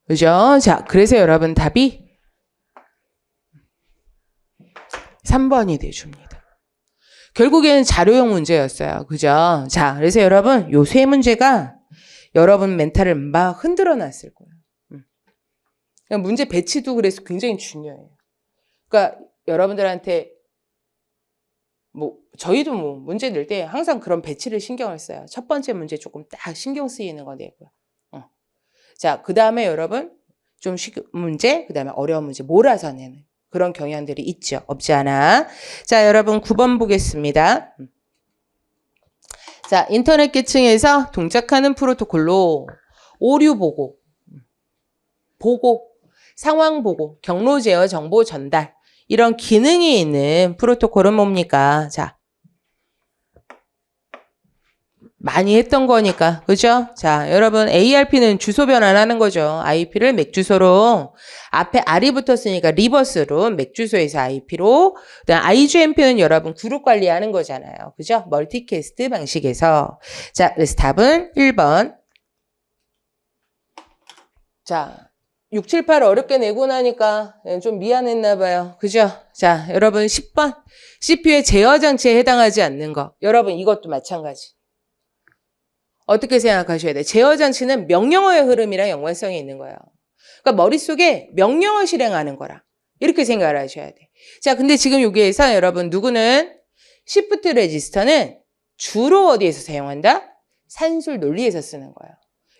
그죠? 자, 그래서 여러분 답이 3번이 돼줍니다. 결국에는 자료형 문제였어요. 그죠? 자, 그래서 여러분 요 세 문제가 여러분 멘탈을 막 흔들어 놨을 거예요. 문제 배치도 그래서 굉장히 중요해요. 그러니까 여러분들한테 저희도 문제 낼 때 항상 그런 배치를 신경을 써요. 첫 번째 문제 조금 딱 신경 쓰이는 거 내고요. 자, 그 다음에 여러분 좀 쉬운 문제, 그 다음에 어려운 문제 몰아서 내는 그런 경향들이 있죠. 없지 않아. 자, 여러분 9번 보겠습니다. 자, 인터넷 계층에서 동작하는 프로토콜로 오류 보고, 상황 보고, 경로 제어 정보 전달 이런 기능이 있는 프로토콜은 뭡니까? 자, 많이 했던 거니까, 그죠? 자, 여러분 ARP는 주소 변환하는 거죠. IP를 맥 주소로 앞에 R이 붙었으니까 리버스로 맥 주소에서 IP로. 그다음 IGMP는 여러분 그룹 관리하는 거잖아요, 그죠? 멀티캐스트 방식에서. 자, 그래서 답은 1번. 자, 6, 7, 8 어렵게 내고 나니까 좀 미안했나 봐요. 그죠? 자, 여러분 10번. CPU의 제어 장치에 해당하지 않는 거. 여러분 이것도 마찬가지. 어떻게 생각하셔야 돼? 제어 장치는 명령어의 흐름이랑 연관성이 있는 거예요. 그러니까 머릿속에 명령어 실행하는 거라. 이렇게 생각을 하셔야 돼. 자, 근데 지금 여기에서 여러분 누구는 시프트 레지스터는 주로 어디에서 사용한다? 산술 논리에서 쓰는 거예요.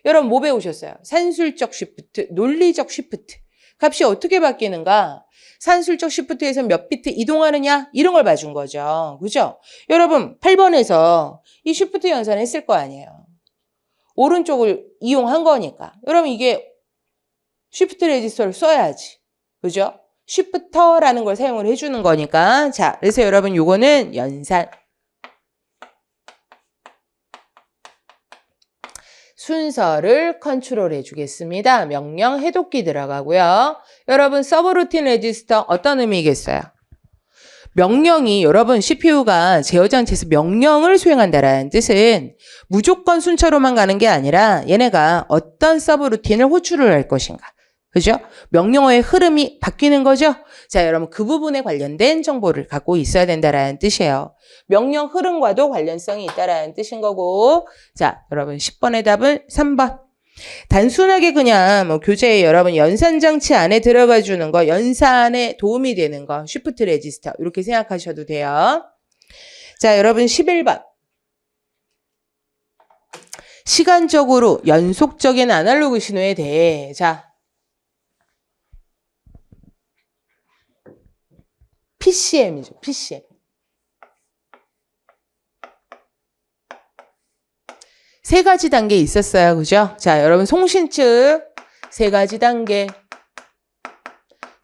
여러분 뭐 배우셨어요? 산술적 시프트, 논리적 시프트. 값이 어떻게 바뀌는가? 산술적 시프트에서 몇 비트 이동하느냐? 이런 걸 봐준 거죠. 그죠? 여러분 8번에서 이 시프트 연산했을 거 아니에요. 오른쪽을 이용한 거니까. 여러분 이게 쉬프트 레지스터를 써야지. 그죠? 쉬프터라는 걸 사용을 해주는 거니까. 자, 그래서 여러분 요거는 연산. 순서를 컨트롤 해주겠습니다. 명령 해독기 들어가고요. 여러분 서브루틴 레지스터 어떤 의미겠어요? 명령이 여러분 CPU가 제어 장치에서 명령을 수행한다라는 뜻은 무조건 순차로만 가는 게 아니라 얘네가 어떤 서브루틴을 호출을 할 것인가. 그죠? 명령어의 흐름이 바뀌는 거죠? 자, 여러분 그 부분에 관련된 정보를 갖고 있어야 된다라는 뜻이에요. 명령 흐름과도 관련성이 있다라는 뜻인 거고. 자, 여러분 10번의 답은 3번. 단순하게 그냥 뭐 교재에 여러분 연산장치 안에 들어가 주는 거, 연산에 도움이 되는 거, 쉬프트 레지스터 이렇게 생각하셔도 돼요. 자, 여러분 11번. 시간적으로 연속적인 아날로그 신호에 대해 자, PCM이죠. PCM. 세 가지 단계 있었어요. 그죠? 자, 여러분 송신 측 세 가지 단계.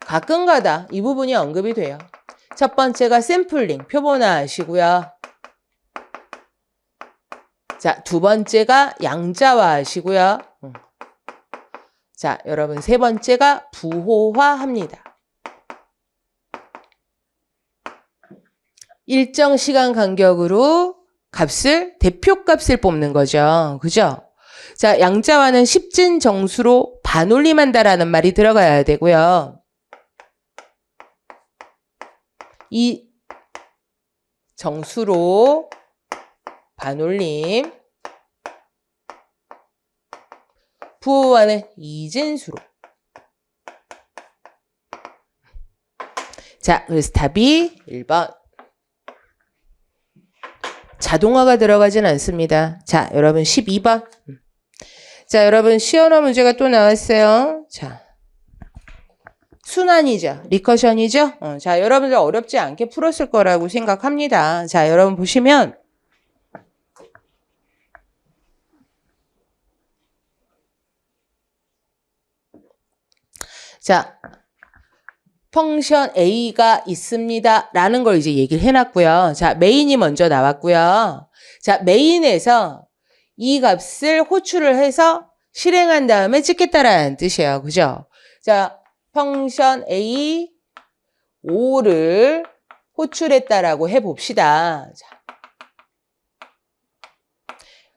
가끔가다 이 부분이 언급이 돼요. 첫 번째가 샘플링, 표본화 하시고요. 자, 두 번째가 양자화 하시고요. 자, 여러분 세 번째가 부호화 합니다. 일정 시간 간격으로 값을, 대표값을 뽑는 거죠. 그죠? 자, 양자화는 10진 정수로 반올림한다라는 말이 들어가야 되고요. 이 정수로 반올림, 부호화는 이진수로. 자, 그래서 답이 1번. 자동화가 들어가진 않습니다. 자, 여러분 12번. 자, 여러분 시연어 문제가 또 나왔어요. 자, 순환이죠. 리커션이죠. 자, 여러분들 어렵지 않게 풀었을 거라고 생각합니다. 자, 여러분 보시면 자, 펑션 A가 있습니다. 라는 걸 이제 얘기를 해놨고요. 자, 메인이 먼저 나왔고요. 자, 메인에서 이 값을 호출을 해서 실행한 다음에 찍겠다라는 뜻이에요. 그죠? 자, 펑션 A 5를 호출했다라고 해봅시다. 자,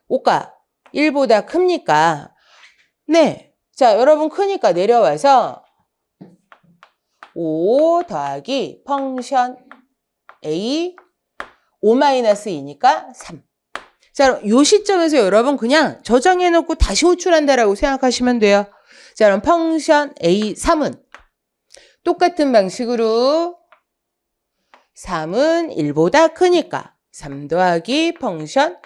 5가 1보다 큽니까? 네. 자, 여러분 크니까 내려와서 5 더하기 펑션 A 5-2니까 3. 자, 그럼 이 시점에서 여러분 그냥 저장해놓고 다시 호출한다라고 생각하시면 돼요. 자, 그럼 펑션 A 3은 똑같은 방식으로 3은 1보다 크니까 3 더하기 펑션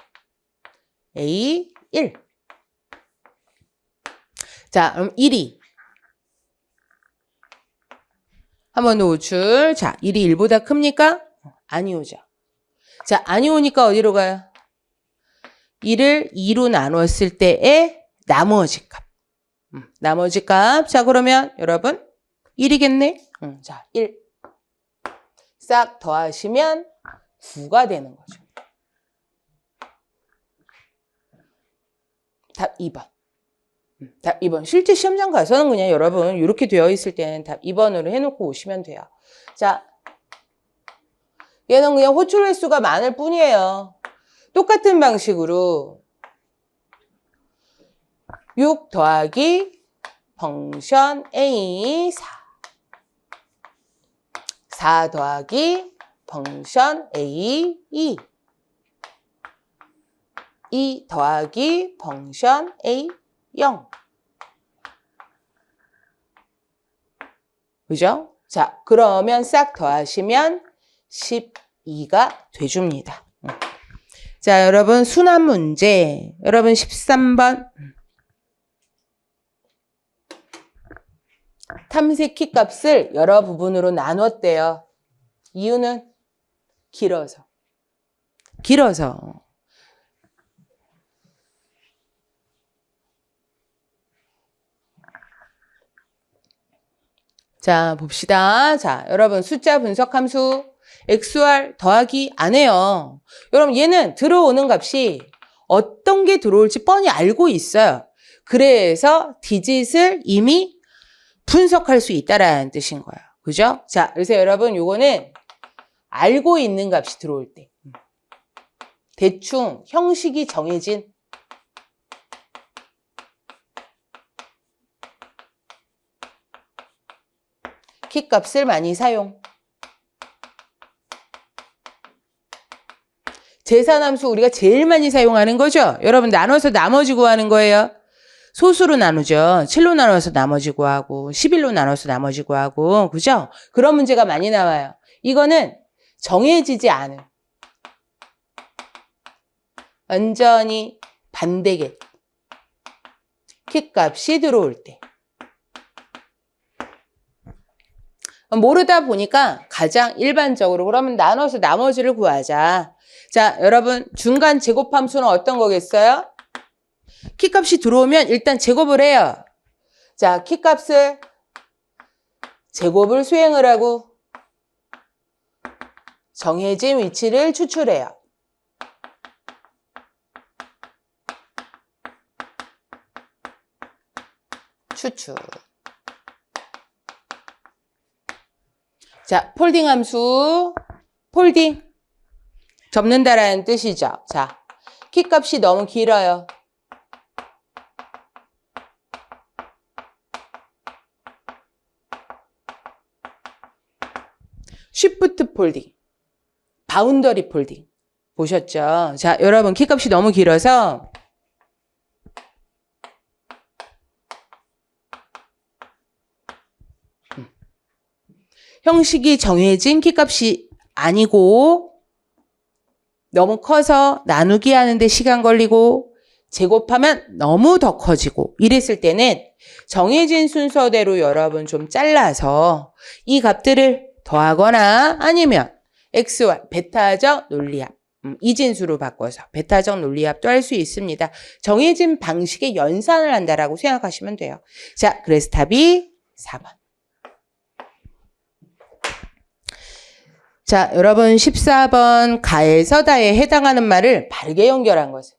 A 1. 자, 그럼 1이 한 번 더 호출. 자, 1이 1보다 큽니까? 아니 오죠. 자, 아니 오니까 어디로 가요? 1을 2로 나눴을 때의 나머지 값. 나머지 값. 자, 그러면 여러분 1이겠네? 자, 1. 싹 더하시면 9가 되는 거죠. 답 2번. 답 2번. 실제 시험장 가서는 그냥 여러분 이렇게 되어 있을 때는 답 2번으로 해놓고 오시면 돼요. 자, 얘는 그냥 호출 횟수가 많을 뿐이에요. 똑같은 방식으로 6 더하기 펑션 A 4. 4 더하기 펑션 A 2. 2 더하기 펑션 A 0. 그죠? 자, 그러면 싹 더하시면 12가 돼줍니다. 자, 여러분 순환 문제. 여러분 13번. 탐색 키 값을 여러 부분으로 나눴대요. 이유는 길어서. 자, 봅시다. 자, 여러분 숫자 분석 함수 XOR 더하기 안 해요. 여러분 얘는 들어오는 값이 어떤 게 들어올지 뻔히 알고 있어요. 그래서 디짓을 이미 분석할 수 있다라는 뜻인 거예요. 그죠? 자, 그래서 여러분 요거는 알고 있는 값이 들어올 때 대충 형식이 정해진 키 값을 많이 사용. 계산함수 우리가 제일 많이 사용하는 거죠. 여러분 나눠서 나머지 구하는 거예요. 소수로 나누죠. 7로 나눠서 나머지 구하고 11로 나눠서 나머지 구하고 그죠? 그런 문제가 많이 나와요. 이거는 정해지지 않은 완전히 반대계 키 값이 들어올 때 모르다 보니까 가장 일반적으로 그러면 나눠서 나머지를 구하자. 자, 여러분 중간 제곱함수는 어떤 거겠어요? 키값이 들어오면 일단 제곱을 해요. 자, 키값을 제곱을 수행을 하고 정해진 위치를 추출해요. 추출. 자, 폴딩 함수, 폴딩. 접는다라는 뜻이죠. 자, 키값이 너무 길어요. 쉬프트 폴딩, 바운더리 폴딩. 보셨죠? 자, 여러분 키값이 너무 길어서 형식이 정해진 키값이 아니고 너무 커서 나누기 하는데 시간 걸리고 제곱하면 너무 더 커지고 이랬을 때는 정해진 순서대로 여러분 좀 잘라서 이 값들을 더하거나 아니면 XY 베타적 논리합 이진수로 바꿔서 베타적 논리합도 할 수 있습니다. 정해진 방식의 연산을 한다라고 생각하시면 돼요. 자, 그래서 답이 4번. 자, 여러분 14번 가에서 다에 해당하는 말을 바르게 연결한 것을.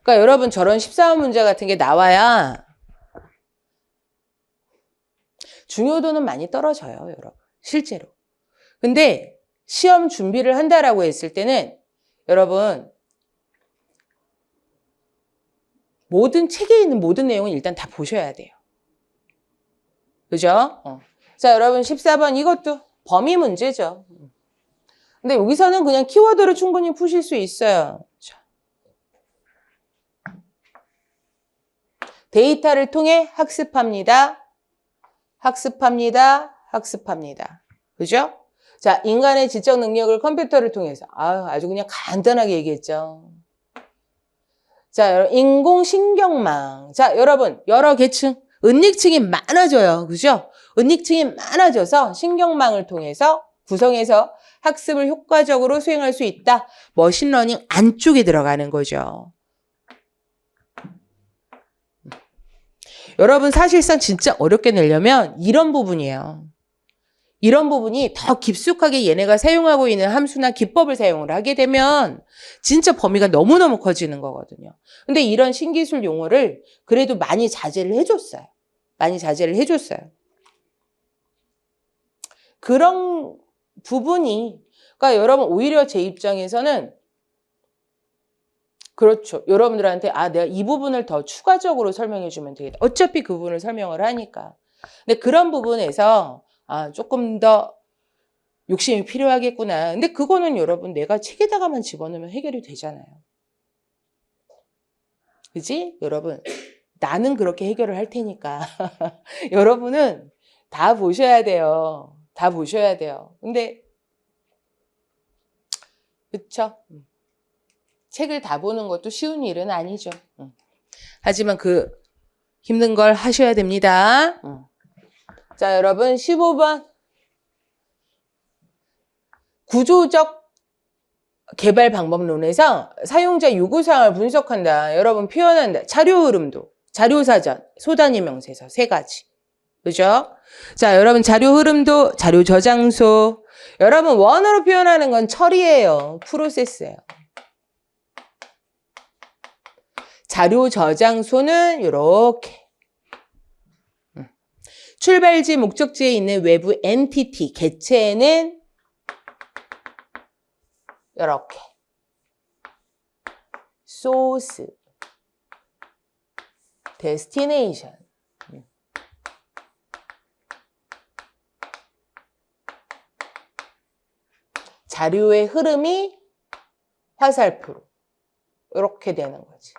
그러니까 여러분 저런 14번 문제 같은 게 나와야 중요도는 많이 떨어져요, 여러분. 실제로. 근데 시험 준비를 한다라고 했을 때는 여러분 모든 책에 있는 모든 내용은 일단 다 보셔야 돼요. 그죠? 자, 여러분 14번 이것도 범위 문제죠. 근데 여기서는 그냥 키워드를 충분히 푸실 수 있어요. 자. 데이터를 통해 학습합니다. 그죠? 자, 인간의 지적 능력을 컴퓨터를 통해서 아주 그냥 간단하게 얘기했죠. 자, 여러분 인공신경망. 자, 여러분 여러 계층 은닉층이 많아져요. 그죠? 은닉층이 많아져서 신경망을 통해서 구성해서 학습을 효과적으로 수행할 수 있다. 머신러닝 안쪽에 들어가는 거죠. 여러분 사실상 진짜 어렵게 내려면 이런 부분이에요. 이런 부분이 더 깊숙하게 얘네가 사용하고 있는 함수나 기법을 사용을 하게 되면 진짜 범위가 너무너무 커지는 거거든요. 근데 이런 신기술 용어를 그래도 많이 자제를 해줬어요. 그런 부분이 그러니까 여러분 오히려 제 입장에서는 그렇죠. 여러분들한테 내가 이 부분을 더 추가적으로 설명해 주면 되겠다. 어차피 그 부분을 설명을 하니까. 근데 그런 부분에서 조금 더 욕심이 필요하겠구나. 근데 그거는 여러분 내가 책에다가만 집어넣으면 해결이 되잖아요. 그지? 여러분 나는 그렇게 해결을 할 테니까 여러분은 다 보셔야 돼요. 근데 그쵸? 책을 다 보는 것도 쉬운 일은 아니죠. 하지만 그 힘든 걸 하셔야 됩니다. 자, 여러분 15번. 구조적 개발 방법론에서 사용자 요구사항을 분석한다. 여러분 표현한다. 자료 흐름도, 자료 사전, 소단위 명세서 세 가지. 그죠? 자, 여러분 자료 흐름도, 자료 저장소. 여러분 원어로 표현하는 건 처리예요. 프로세스예요. 자료 저장소는 이렇게 출발지, 목적지에 있는 외부 엔티티, 개체는 이렇게 소스, 데스티네이션. 자료의 흐름이 화살표로 이렇게 되는 거지.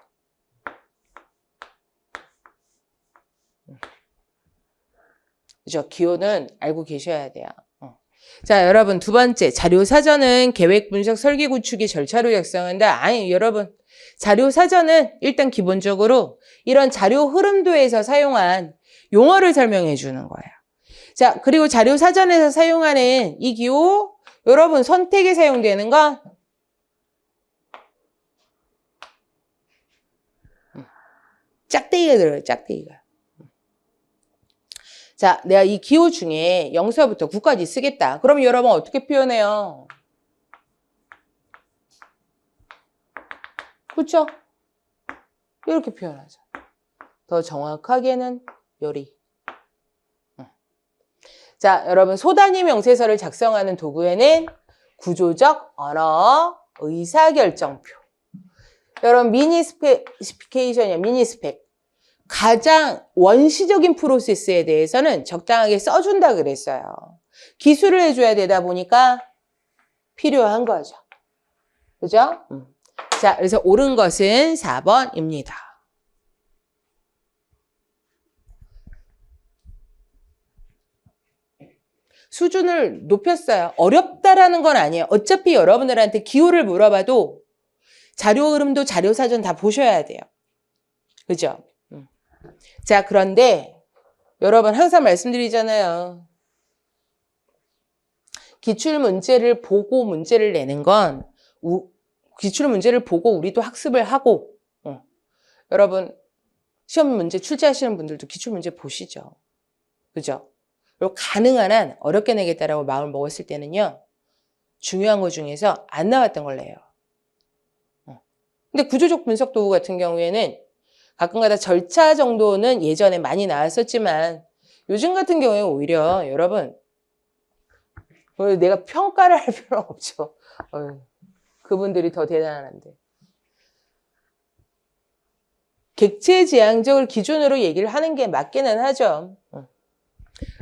그죠? 기호는 알고 계셔야 돼요. 자, 여러분 두 번째, 자료 사전은 계획 분석 설계 구축의 절차로 작성한다. 아니, 여러분 자료 사전은 일단 기본적으로 이런 자료 흐름도에서 사용한 용어를 설명해 주는 거예요. 자, 그리고 자료 사전에서 사용하는 이 기호, 여러분 선택에 사용되는 건 짝대기가 들어요. 짝대기가. 자, 내가 이 기호 중에 0서부터 9까지 쓰겠다. 그럼 여러분 어떻게 표현해요? 그렇죠? 이렇게 표현하죠. 더 정확하게는 요리. 자, 여러분 소단위 명세서를 작성하는 도구에는 구조적 언어, 의사결정표. 여러분 미니 스페시피케이션이야. 미니 스펙. 가장 원시적인 프로세스에 대해서는 적당하게 써준다 그랬어요. 기술을 해줘야 되다 보니까 필요한 거죠. 그죠? 자, 그래서 옳은 것은 4번입니다. 수준을 높였어요. 어렵다라는 건 아니에요. 어차피 여러분들한테 기호를 물어봐도 자료 흐름도 자료 사전 다 보셔야 돼요. 그죠? 자, 그런데 여러분 항상 말씀드리잖아요. 기출문제를 보고 문제를 내는 건 기출문제를 보고 우리도 학습을 하고 여러분 시험 문제 출제하시는 분들도 기출문제 보시죠. 그죠? 그리고 가능한 한 어렵게 내겠다라고 마음을 먹었을 때는요. 중요한 것 중에서 안 나왔던 걸 내요. 근데 구조적 분석 도구 같은 경우에는 가끔가다 절차 정도는 예전에 많이 나왔었지만 요즘 같은 경우에 오히려 여러분 내가 평가를 할 필요는 없죠. 그분들이 더 대단한데. 객체지향적을 기준으로 얘기를 하는 게 맞기는 하죠.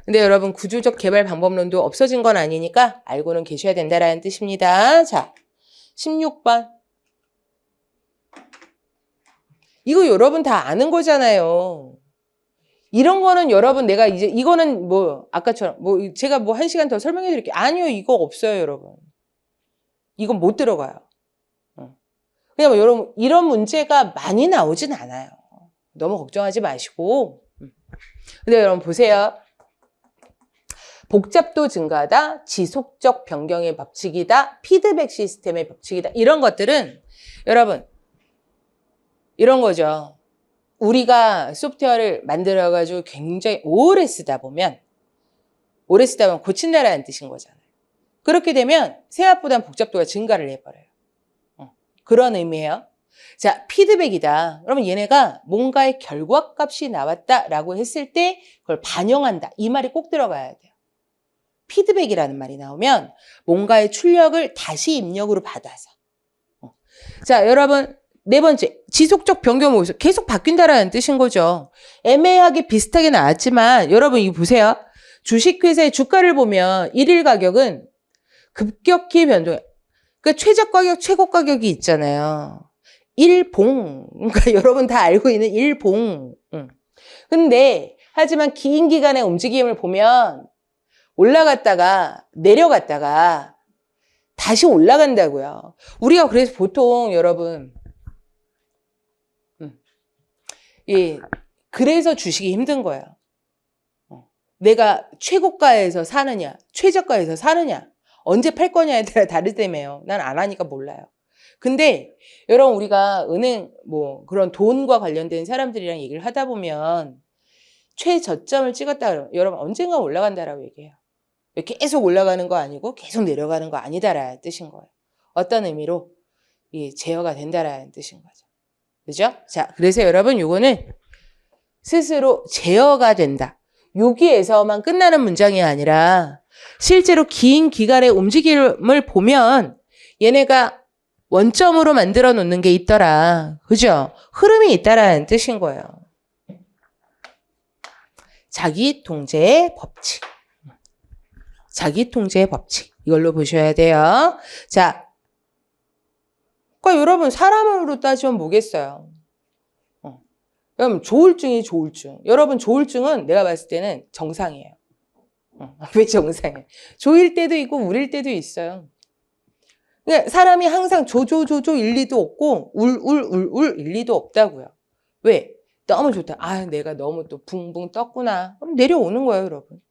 근데 여러분 구조적 개발 방법론도 없어진 건 아니니까 알고는 계셔야 된다라는 뜻입니다. 자, 16번. 이거 여러분 다 아는 거잖아요. 이런 거는 여러분 내가 이제 이거는 뭐 아까처럼 뭐 제가 뭐 1시간 더 설명해 드릴게요. 아니요, 이거 없어요, 여러분. 이건 못 들어가요. 그냥 뭐 여러분 이런 문제가 많이 나오진 않아요. 너무 걱정하지 마시고. 근데 여러분 보세요. 복잡도 증가하다, 지속적 변경의 법칙이다, 피드백 시스템의 법칙이다. 이런 것들은 여러분 이런 거죠. 우리가 소프트웨어를 만들어가지고 굉장히 오래 쓰다 보면 고친다라는 뜻인 거잖아요. 그렇게 되면 생각보다 복잡도가 증가를 해버려요. 그런 의미예요. 자, 피드백이다. 그러면 얘네가 뭔가의 결과값이 나왔다라고 했을 때 그걸 반영한다. 이 말이 꼭 들어가야 돼요. 피드백이라는 말이 나오면 뭔가의 출력을 다시 입력으로 받아서. 자, 여러분 네 번째, 지속적 변경 모습. 계속 바뀐다라는 뜻인 거죠. 애매하게 비슷하게 나왔지만 여러분 이거 보세요. 주식회사의 주가를 보면 일일 가격은 급격히 변동해요. 그러니까 최저 가격, 최고 가격이 있잖아요. 일봉. 그러니까 여러분 다 알고 있는 일봉. 근데 하지만 긴 기간의 움직임을 보면 올라갔다가 내려갔다가 다시 올라간다고요. 우리가 그래서 보통 여러분 그래서 주식이 힘든 거예요. 내가 최고가에서 사느냐, 최저가에서 사느냐, 언제 팔 거냐에 따라 다르다며요. 난 안 하니까 몰라요. 근데 여러분 우리가 은행 뭐 그런 돈과 관련된 사람들이랑 얘기를 하다 보면 최저점을 찍었다 그러면 여러분 언젠가 올라간다라고 얘기해요. 계속 올라가는 거 아니고 계속 내려가는 거 아니다라는 뜻인 거예요. 어떤 의미로 제어가 된다라는 뜻인 거죠. 그죠? 자, 그래서 여러분 요거는 스스로 제어가 된다. 여기에서만 끝나는 문장이 아니라 실제로 긴 기간의 움직임을 보면 얘네가 원점으로 만들어 놓는 게 있더라. 그죠? 흐름이 있다라는 뜻인 거예요. 자기 통제의 법칙. 자기 통제의 법칙. 이걸로 보셔야 돼요. 자, 그러니까 여러분 사람으로 따지면 뭐겠어요? 여러분 조울증이 조울증. 여러분 조울증은 내가 봤을 때는 정상이에요. 왜 정상이에요? 조일 때도 있고 울일 때도 있어요. 그러니까 사람이 항상 조조조조 일리도 없고 울울울울 일리도 없다고요. 왜? 너무 좋다. 아, 내가 너무 또 붕붕 떴구나. 그럼 내려오는 거예요, 여러분.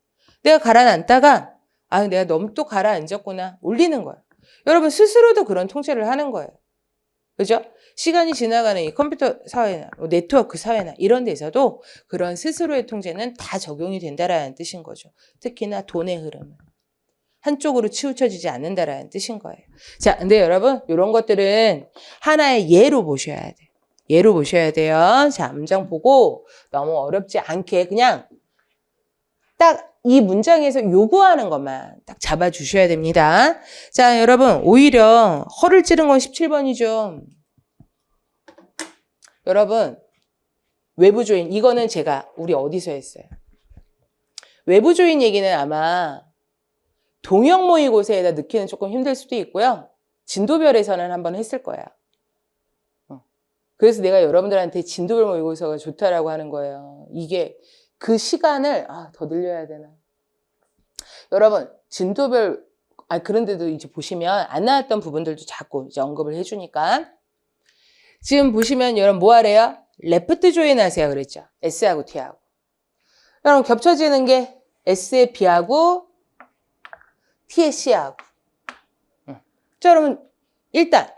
내가 가라앉다가 아, 내가 너무 또 가라앉았구나. 올리는 거예요. 여러분 스스로도 그런 통제를 하는 거예요. 그죠? 시간이 지나가는 이 컴퓨터 사회나 네트워크 사회나 이런 데서도 그런 스스로의 통제는 다 적용이 된다라는 뜻인 거죠. 특히나 돈의 흐름은. 한쪽으로 치우쳐지지 않는다라는 뜻인 거예요. 자, 근데 여러분 이런 것들은 하나의 예로 보셔야 돼요. 예로 보셔야 돼요. 자, 문장 보고 너무 어렵지 않게 그냥 딱 이 문장에서 요구하는 것만 딱 잡아주셔야 됩니다. 자, 여러분 오히려 허를 찌른 건 17번이죠. 여러분 외부 조인 이거는 제가 우리 어디서 했어요? 외부 조인 얘기는 아마 동형 모의고사에다 넣기는 조금 힘들 수도 있고요. 진도별에서는 한번 했을 거예요. 그래서 내가 여러분들한테 진도별 모의고사가 좋다라고 하는 거예요. 이게 그 시간을 더 늘려야 되나. 여러분 진도별 그런데도 이제 보시면 안 나왔던 부분들도 자꾸 이제 언급을 해주니까 지금 보시면 여러분 뭐 하래요? 레프트 조인 하세요 그랬죠. S하고 T하고. 여러분 겹쳐지는 게 S의 B하고 T의 C하고. 자, 여러분 일단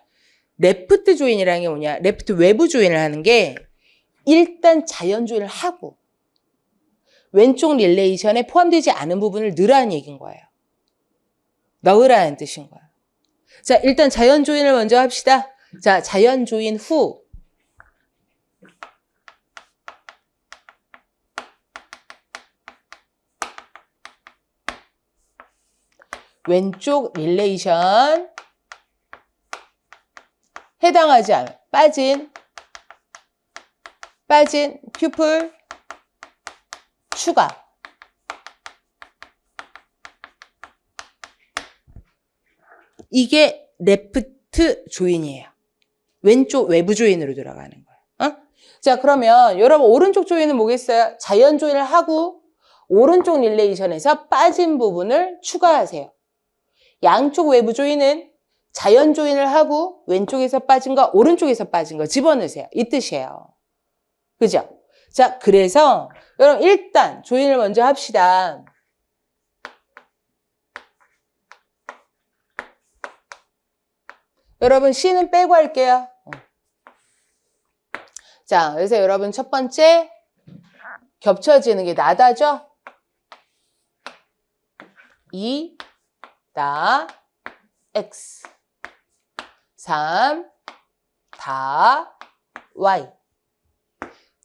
레프트 조인이라는 게 뭐냐? 레프트 외부 조인을 하는 게 일단 자연 조인을 하고 왼쪽 릴레이션에 포함되지 않은 부분을 넣으라는 얘기인 거예요. 넣으라는 뜻인 거예요. 자, 일단 자연 조인을 먼저 합시다. 자, 자연 조인 후 왼쪽 릴레이션 해당하지 않은 빠진 퓨플 추가. 이게 레프트 조인이에요. 왼쪽 외부 조인으로 들어가는 거예요. 자, 그러면 여러분 오른쪽 조인은 뭐겠어요? 자연 조인을 하고 오른쪽 릴레이션에서 빠진 부분을 추가하세요. 양쪽 외부 조인은 자연 조인을 하고 왼쪽에서 빠진 거 오른쪽에서 빠진 거 집어넣으세요. 이 뜻이에요. 그죠? 자, 그래서 여러분 일단 조인을 먼저 합시다. 여러분 C는 빼고 할게요. 자, 그래서 여러분 첫 번째 겹쳐지는 게 나다죠? 2, 다, X 3, 다, Y.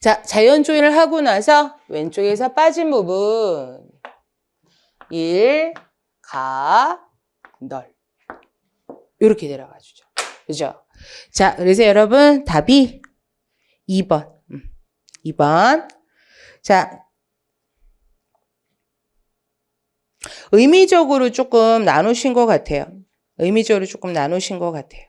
자, 자연 조인을 하고 나서 왼쪽에서 빠진 부분 1, 가, 널 이렇게 내려가 주죠. 그죠? 자, 그래서 여러분 답이 2번. 2번. 자, 의미적으로 조금 나누신 것 같아요. 의미적으로 조금 나누신 것 같아요.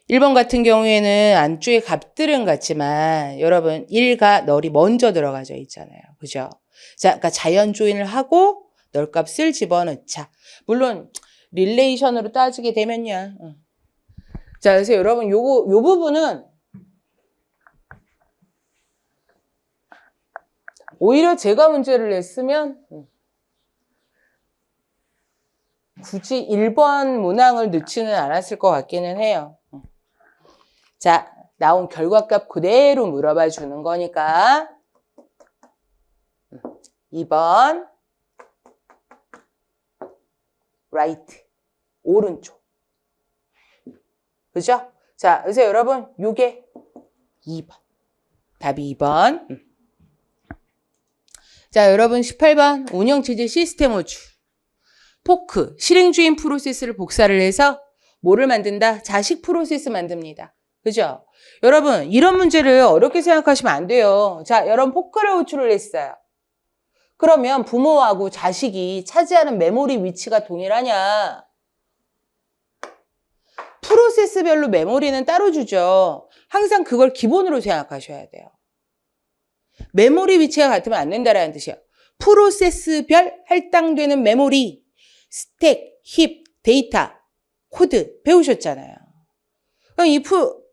1번 같은 경우에는 안쪽에 값들은 같지만 여러분 1과 널이 먼저 들어가져 있잖아요. 그죠? 자, 그러니까 자연 조인을 하고 널 값을 집어넣자. 물론 릴레이션으로 따지게 되면요. 자, 그래서 여러분 요 부분은 오히려 제가 문제를 냈으면 굳이 1번 문항을 넣지는 않았을 것 같기는 해요. 자, 나온 결과값 그대로 물어봐 주는 거니까 2번 right 오른쪽. 그죠? 자, 그래서 여러분 요게 2번. 답이 2번. 자, 여러분 18번 운영체제 시스템 호주. 포크, 실행주인 프로세스를 복사를 해서 뭐를 만든다? 자식 프로세스 만듭니다. 그죠? 여러분 이런 문제를 어렵게 생각하시면 안 돼요. 자, 여러분 포크를 호출을 했어요. 그러면 부모하고 자식이 차지하는 메모리 위치가 동일하냐? 프로세스별로 메모리는 따로 주죠. 항상 그걸 기본으로 생각하셔야 돼요. 메모리 위치가 같으면 안 된다라는 뜻이에요. 프로세스별 할당되는 메모리, 스택, 힙, 데이터, 코드 배우셨잖아요. 그럼 이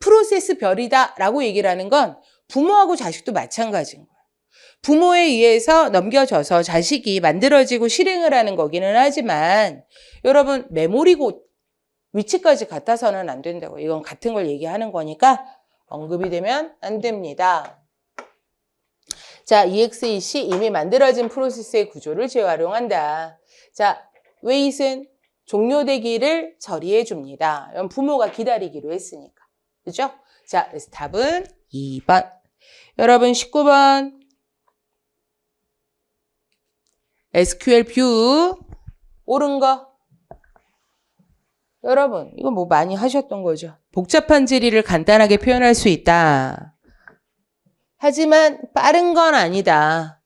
프로세스별이다라고 얘기를 하는 건 부모하고 자식도 마찬가지인 거예요. 부모에 의해서 넘겨져서 자식이 만들어지고 실행을 하는 거기는 하지만 여러분 메모리 위치까지 같아서는 안 된다고. 이건 같은 걸 얘기하는 거니까 언급이 되면 안 됩니다. 자, EXEC 이미 만들어진 프로세스의 구조를 재활용한다. 자, 웨이트는 종료되기를 처리해 줍니다. 이건 부모가 기다리기로 했으니까. 그죠? 자, 그래서 답은 2번. 여러분 19번 SQL 뷰 옳은 거. 여러분 이거 뭐 많이 하셨던 거죠. 복잡한 질의를 간단하게 표현할 수 있다. 하지만 빠른 건 아니다.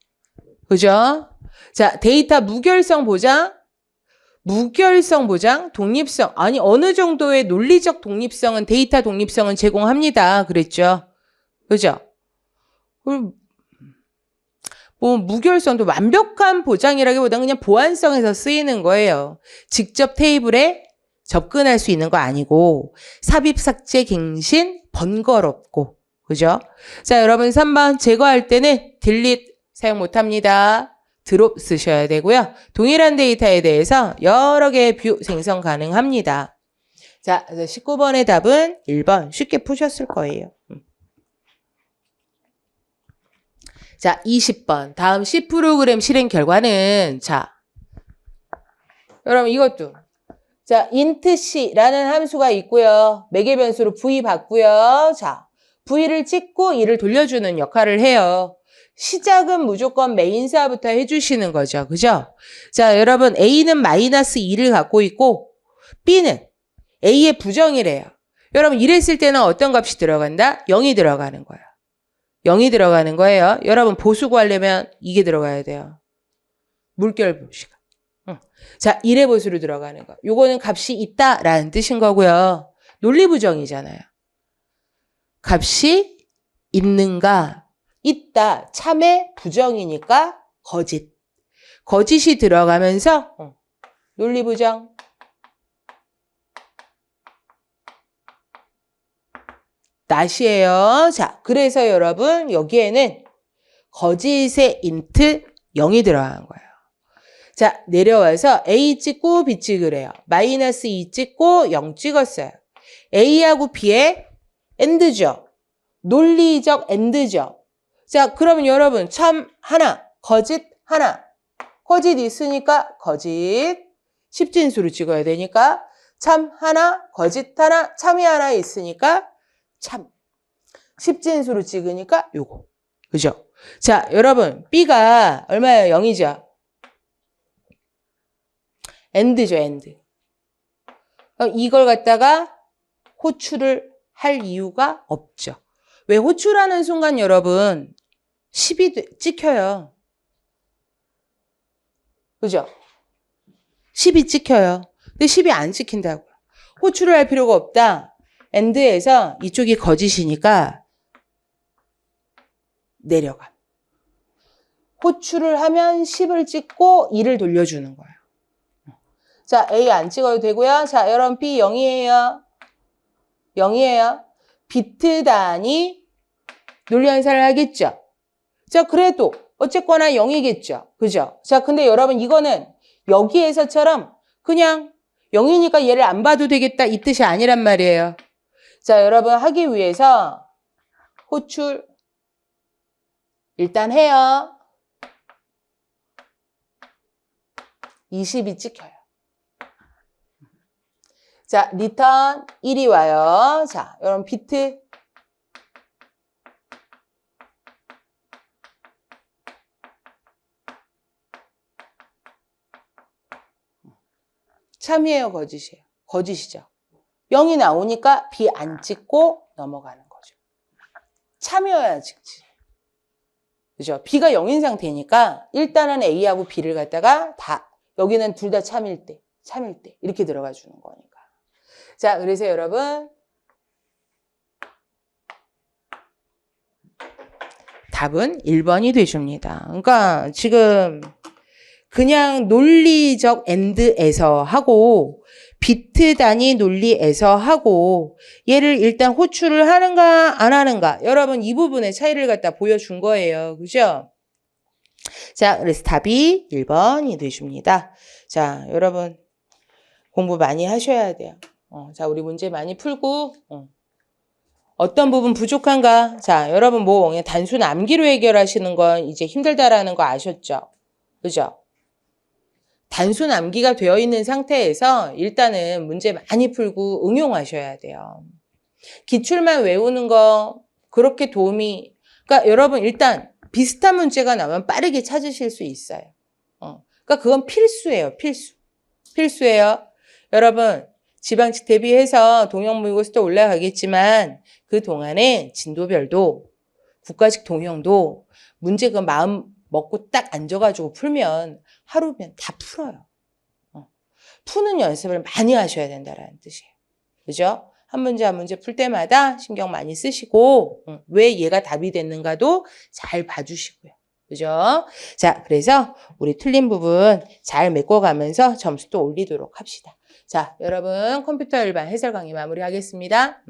그죠? 자, 데이터 무결성 보장, 독립성. 아니 어느 정도의 논리적 독립성은 데이터 독립성은 제공합니다. 그랬죠? 그죠? 뭐 무결성도 완벽한 보장이라기보다는 그냥 보안성에서 쓰이는 거예요. 직접 테이블에 접근할 수 있는 거 아니고 삽입, 삭제, 갱신, 번거롭고. 그죠? 자, 여러분 3번 제거할 때는 delete 사용 못합니다. 드롭 쓰셔야 되고요. 동일한 데이터에 대해서 여러 개의 뷰 생성 가능합니다. 자, 그래서 19번의 답은 1번 쉽게 푸셨을 거예요. 자, 20번 다음 C 프로그램 실행 결과는 자, 여러분 이것도 자, int c라는 함수가 있고요. 매개 변수로 v 받고요. 자, v를 찍고 이를 돌려주는 역할을 해요. 시작은 무조건 메인사부터 해주시는 거죠. 그죠? 자, 여러분 A는 마이너스 2를 갖고 있고 B는 A의 부정이래요. 여러분 이랬을 때는 어떤 값이 들어간다? 0이 들어가는 거예요. 0이 들어가는 거예요. 여러분 보수 구하려면 이게 들어가야 돼요. 물결 보시가. 자, 1의 보수로 들어가는 거. 요거는 값이 있다라는 뜻인 거고요. 논리부정이잖아요. 값이 있는가? 있다. 참의 부정이니까 거짓. 거짓이 들어가면서 논리부정. 낫이에요. 자, 그래서 여러분 여기에는 거짓의 int 0이 들어간 거예요. 자, 내려와서 A 찍고 B 찍으래요. 마이너스 2 찍고 0 찍었어요. A하고 B의 AND죠. 논리적 AND죠. 자, 그러면 여러분 참 하나, 거짓 하나. 거짓 있으니까 거짓. 십진수로 찍어야 되니까 참 하나, 거짓 하나, 참이 하나 있으니까 참. 십진수로 찍으니까 요거. 그죠? 자, 여러분 B가 얼마예요? 0이죠. AND죠, AND. 이걸 갖다가 호출을 할 이유가 없죠. 왜 호출하는 순간 여러분 10이 찍혀요. 그죠? 10이 찍혀요. 근데 10이 안 찍힌다고요. 호출을 할 필요가 없다. AND에서 이쪽이 거짓이니까 내려가. 호출을 하면 10을 찍고 2를 돌려주는 거예요. 자, A 안 찍어도 되고요. 자, 여러분 B 0이에요. 0이에요. 비트 단위 논리 연산을 하겠죠. 자, 그래도 어쨌거나 0이겠죠. 그죠? 자, 근데 여러분 이거는 여기에서처럼 그냥 0이니까 얘를 안 봐도 되겠다 이 뜻이 아니란 말이에요. 자, 여러분 하기 위해서 호출 일단 해요. 20이 찍혀요. 자, 리턴 1이 와요. 자, 여러분 비트 참이에요, 거짓이에요? 거짓이죠. 0이 나오니까 B 안 찍고 넘어가는 거죠. 참이어야 찍지. 그죠? B가 0인 상태니까 일단은 A하고 B를 갖다가 다 여기는 둘 다 참일 때 이렇게 들어가 주는 거니까. 자, 그래서 여러분 답은 1번이 되십니다. 그러니까 지금 그냥 논리적 AND에서 하고 비트 단위 논리에서 하고 얘를 일단 호출을 하는가 안 하는가 여러분 이 부분의 차이를 갖다 보여준 거예요. 그죠? 자, 그래서 답이 1번이 되십니다. 자, 여러분 공부 많이 하셔야 돼요. 자, 우리 문제 많이 풀고 어떤 부분 부족한가? 자, 여러분 뭐 그냥 단순 암기로 해결하시는 건 이제 힘들다라는 거 아셨죠? 그죠? 단순 암기가 되어 있는 상태에서 일단은 문제 많이 풀고 응용하셔야 돼요. 기출만 외우는 거 그렇게 도움이 그러니까 여러분 일단 비슷한 문제가 나오면 빠르게 찾으실 수 있어요. 그러니까 그건 필수예요. 필수예요. 여러분 지방직 대비해서 동형 모의고사도 올라가겠지만 그 동안에 진도별도 국가직 동형도 문제 그 마음 먹고 딱 앉아가지고 풀면 하루면 다 풀어요. 푸는 연습을 많이 하셔야 된다는 뜻이에요. 그죠? 한 문제 한 문제 풀 때마다 신경 많이 쓰시고 왜 얘가 답이 됐는가도 잘 봐주시고요. 그죠? 자, 그래서 우리 틀린 부분 잘 메꿔가면서 점수도 올리도록 합시다. 자, 여러분 컴퓨터 일반 해설 강의 마무리하겠습니다.